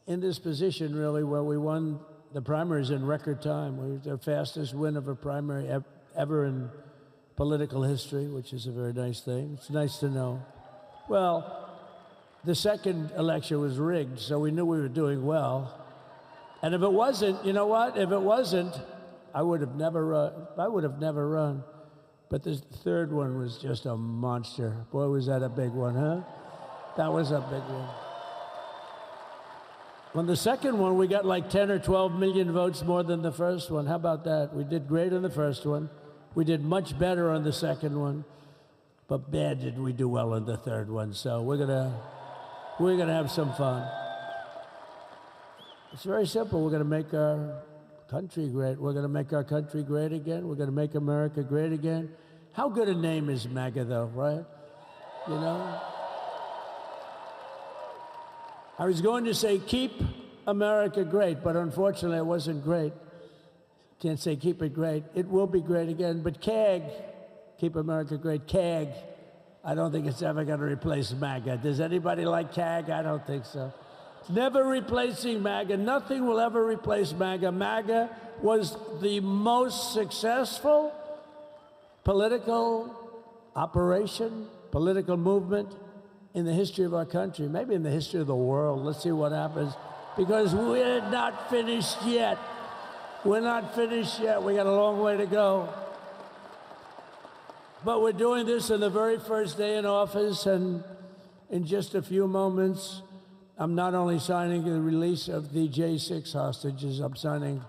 in this position, really, where we won the primaries in record time. We were the fastest win of a primary ever in political history, which is a very nice thing. It's nice to know. Well, the second election was rigged, so we knew we were doing well. And if it wasn't, you know what? If it wasn't, I would have never run. But the third one was just a monster. Boy, was that a big one, huh? That was a big one. On the second one, we got like 10 or 12 million votes more than the first one. How about that? We did great on the first one. We did much better on the second one. But bad did we do well on the third one. So we're gonna have some fun. It's very simple. We're gonna make our country great. We're gonna make our country great again. We're gonna make America great again. How good a name is MAGA, though, right? You know? I was going to say, keep America great, but unfortunately it wasn't great. Can't say keep it great. It will be great again, but CAG, keep America great, CAG, I don't think it's ever going to replace MAGA. Does anybody like CAG? I don't think so. It's never replacing MAGA. Nothing will ever replace MAGA. MAGA was the most successful political operation, political movement in the history of our country, maybe in the history of the world. Let's see what happens, because we're not finished yet. We're not finished yet. We got a long way to go. But we're doing this on the very first day in office, and in just a few moments, I'm not only signing the release of the J6 hostages, I'm signing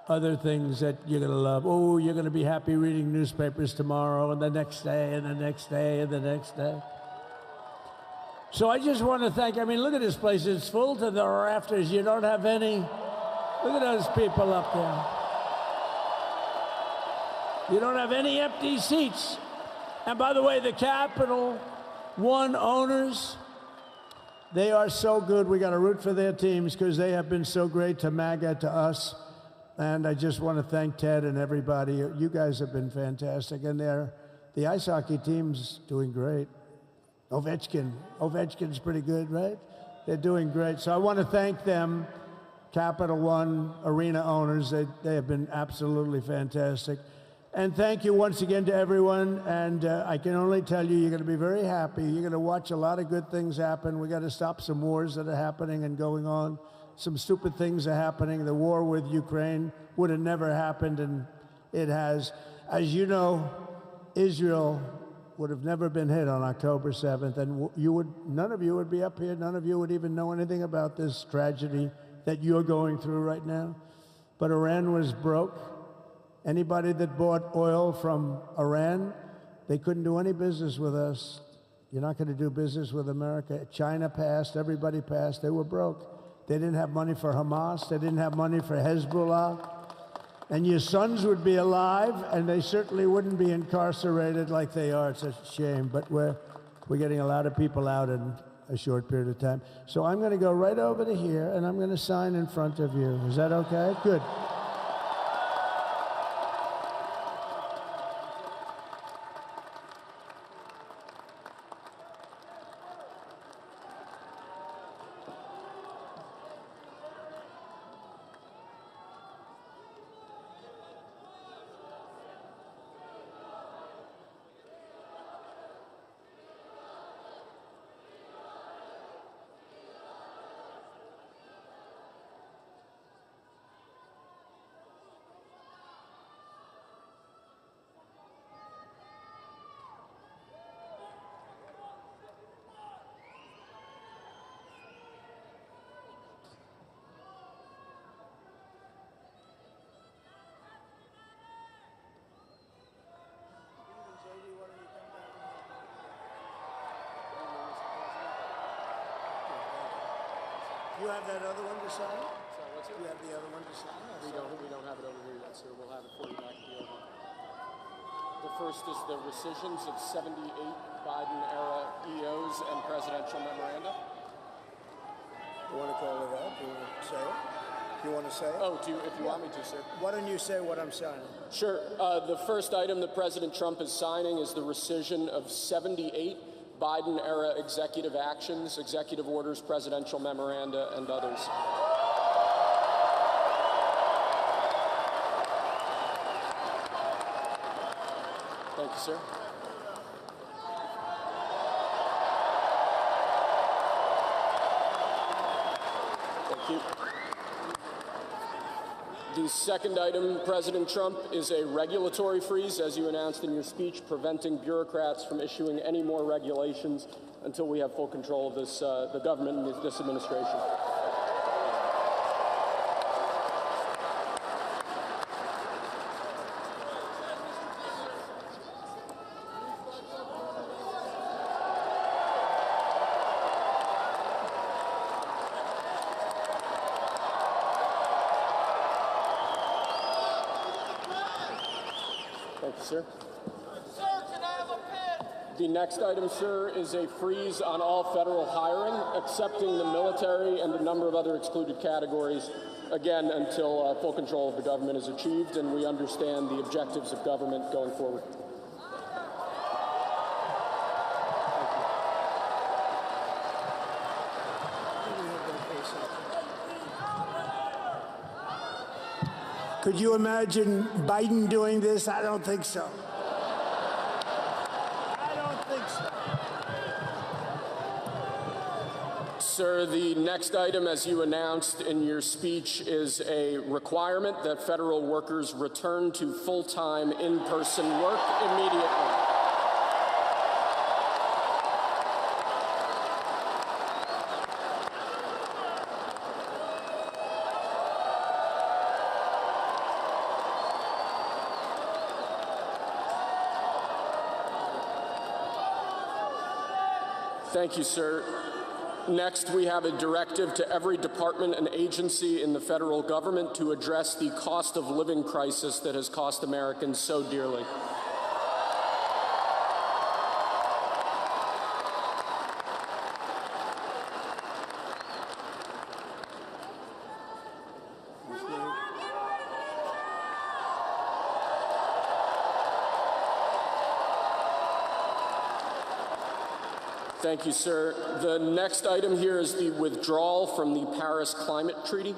other things that you're going to love. Oh, you're going to be happy reading newspapers tomorrow and the next day and the next day and the next day. So I just want to thank, I mean, look at this place. It's full to the rafters. You don't have any, look at those people up there. You don't have any empty seats. And by the way, the Capital One owners, they are so good. We got to root for their teams because they have been so great to MAGA, to us. And I just want to thank Ted and everybody. You guys have been fantastic. And the ice hockey team's doing great. Ovechkin's pretty good, right? They're doing great. So I want to thank them, Capital One arena owners. They have been absolutely fantastic. And thank you once again to everyone. And I can only tell you, you're going to be very happy. You're going to watch a lot of good things happen. We got to stop some wars that are happening and going on. Some stupid things are happening. The war with Ukraine would have never happened, and it has. As you know, Israel would have never been hit on October 7th, and none of you would be up here. None of you would even know anything about this tragedy that you're going through right now. But Iran was broke. Anybody that bought oil from Iran, they couldn't do any business with us. You're not going to do business with America. China passed. Everybody passed. They were broke. They didn't have money for Hamas. They didn't have money for Hezbollah. And your sons would be alive, and they certainly wouldn't be incarcerated like they are. It's a shame. But we're getting a lot of people out in a short period of time. So I'm going to go right over to here, and I'm going to sign in front of you. Is that okay? Good. You have that other one to sign? Sorry, what's it? You have the other one to sign? We don't have it over here yet, sir. We'll have it for you back at the other. The first is the rescissions of 78 Biden-era EOs and presidential memoranda. You want to call it out? Do you want to say it? You want to say it? Oh, if you want me to, sir. Why don't you say what I'm signing? Sure. The first item that President Trump is signing is the rescission of 78 Biden-era executive actions, executive orders, presidential memoranda, and others. Thank you, sir. Thank you. The second item, President Trump, is a regulatory freeze, as you announced in your speech, preventing bureaucrats from issuing any more regulations until we have full control of this, the government and this administration. Thank you, sir. Sir, can I have a pen? The next item, sir, is a freeze on all federal hiring, excepting the military and a number of other excluded categories, again, until full control of the government is achieved and we understand the objectives of government going forward. Could you imagine Biden doing this? I don't think so. Sir, the next item, as you announced in your speech, is a requirement that federal workers return to full-time in-person work immediately. Thank you, sir. Next, we have a directive to every department and agency in the federal government to address the cost of living crisis that has cost Americans so dearly. Thank you, sir. The next item here is the withdrawal from the Paris Climate Treaty.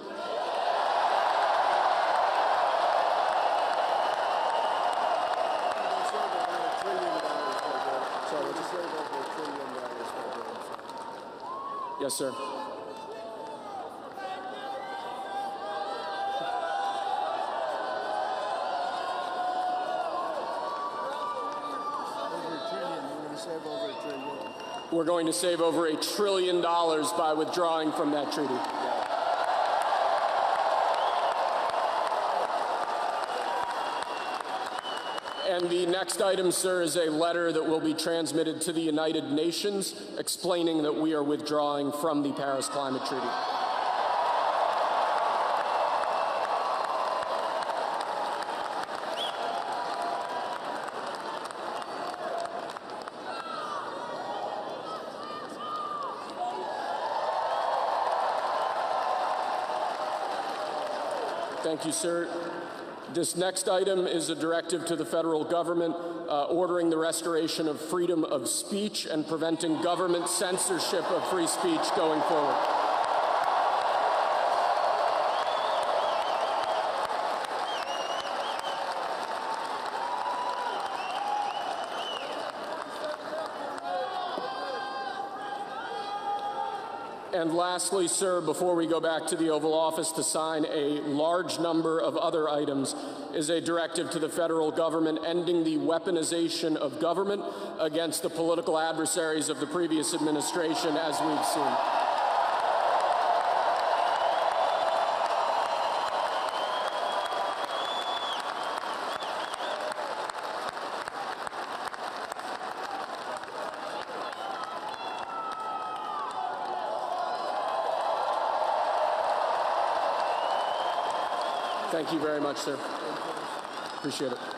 Yes, sir. We're going to save over $1 trillion by withdrawing from that treaty. And the next item, sir, is a letter that will be transmitted to the United Nations explaining that we are withdrawing from the Paris Climate Treaty. Thank you, sir. This next item is a directive to the federal government ordering the restoration of freedom of speech and preventing government censorship of free speech going forward. And lastly, sir, before we go back to the Oval Office to sign a large number of other items, is a directive to the federal government ending the weaponization of government against the political adversaries of the previous administration, as we've seen. Thank you very much, sir. Appreciate it.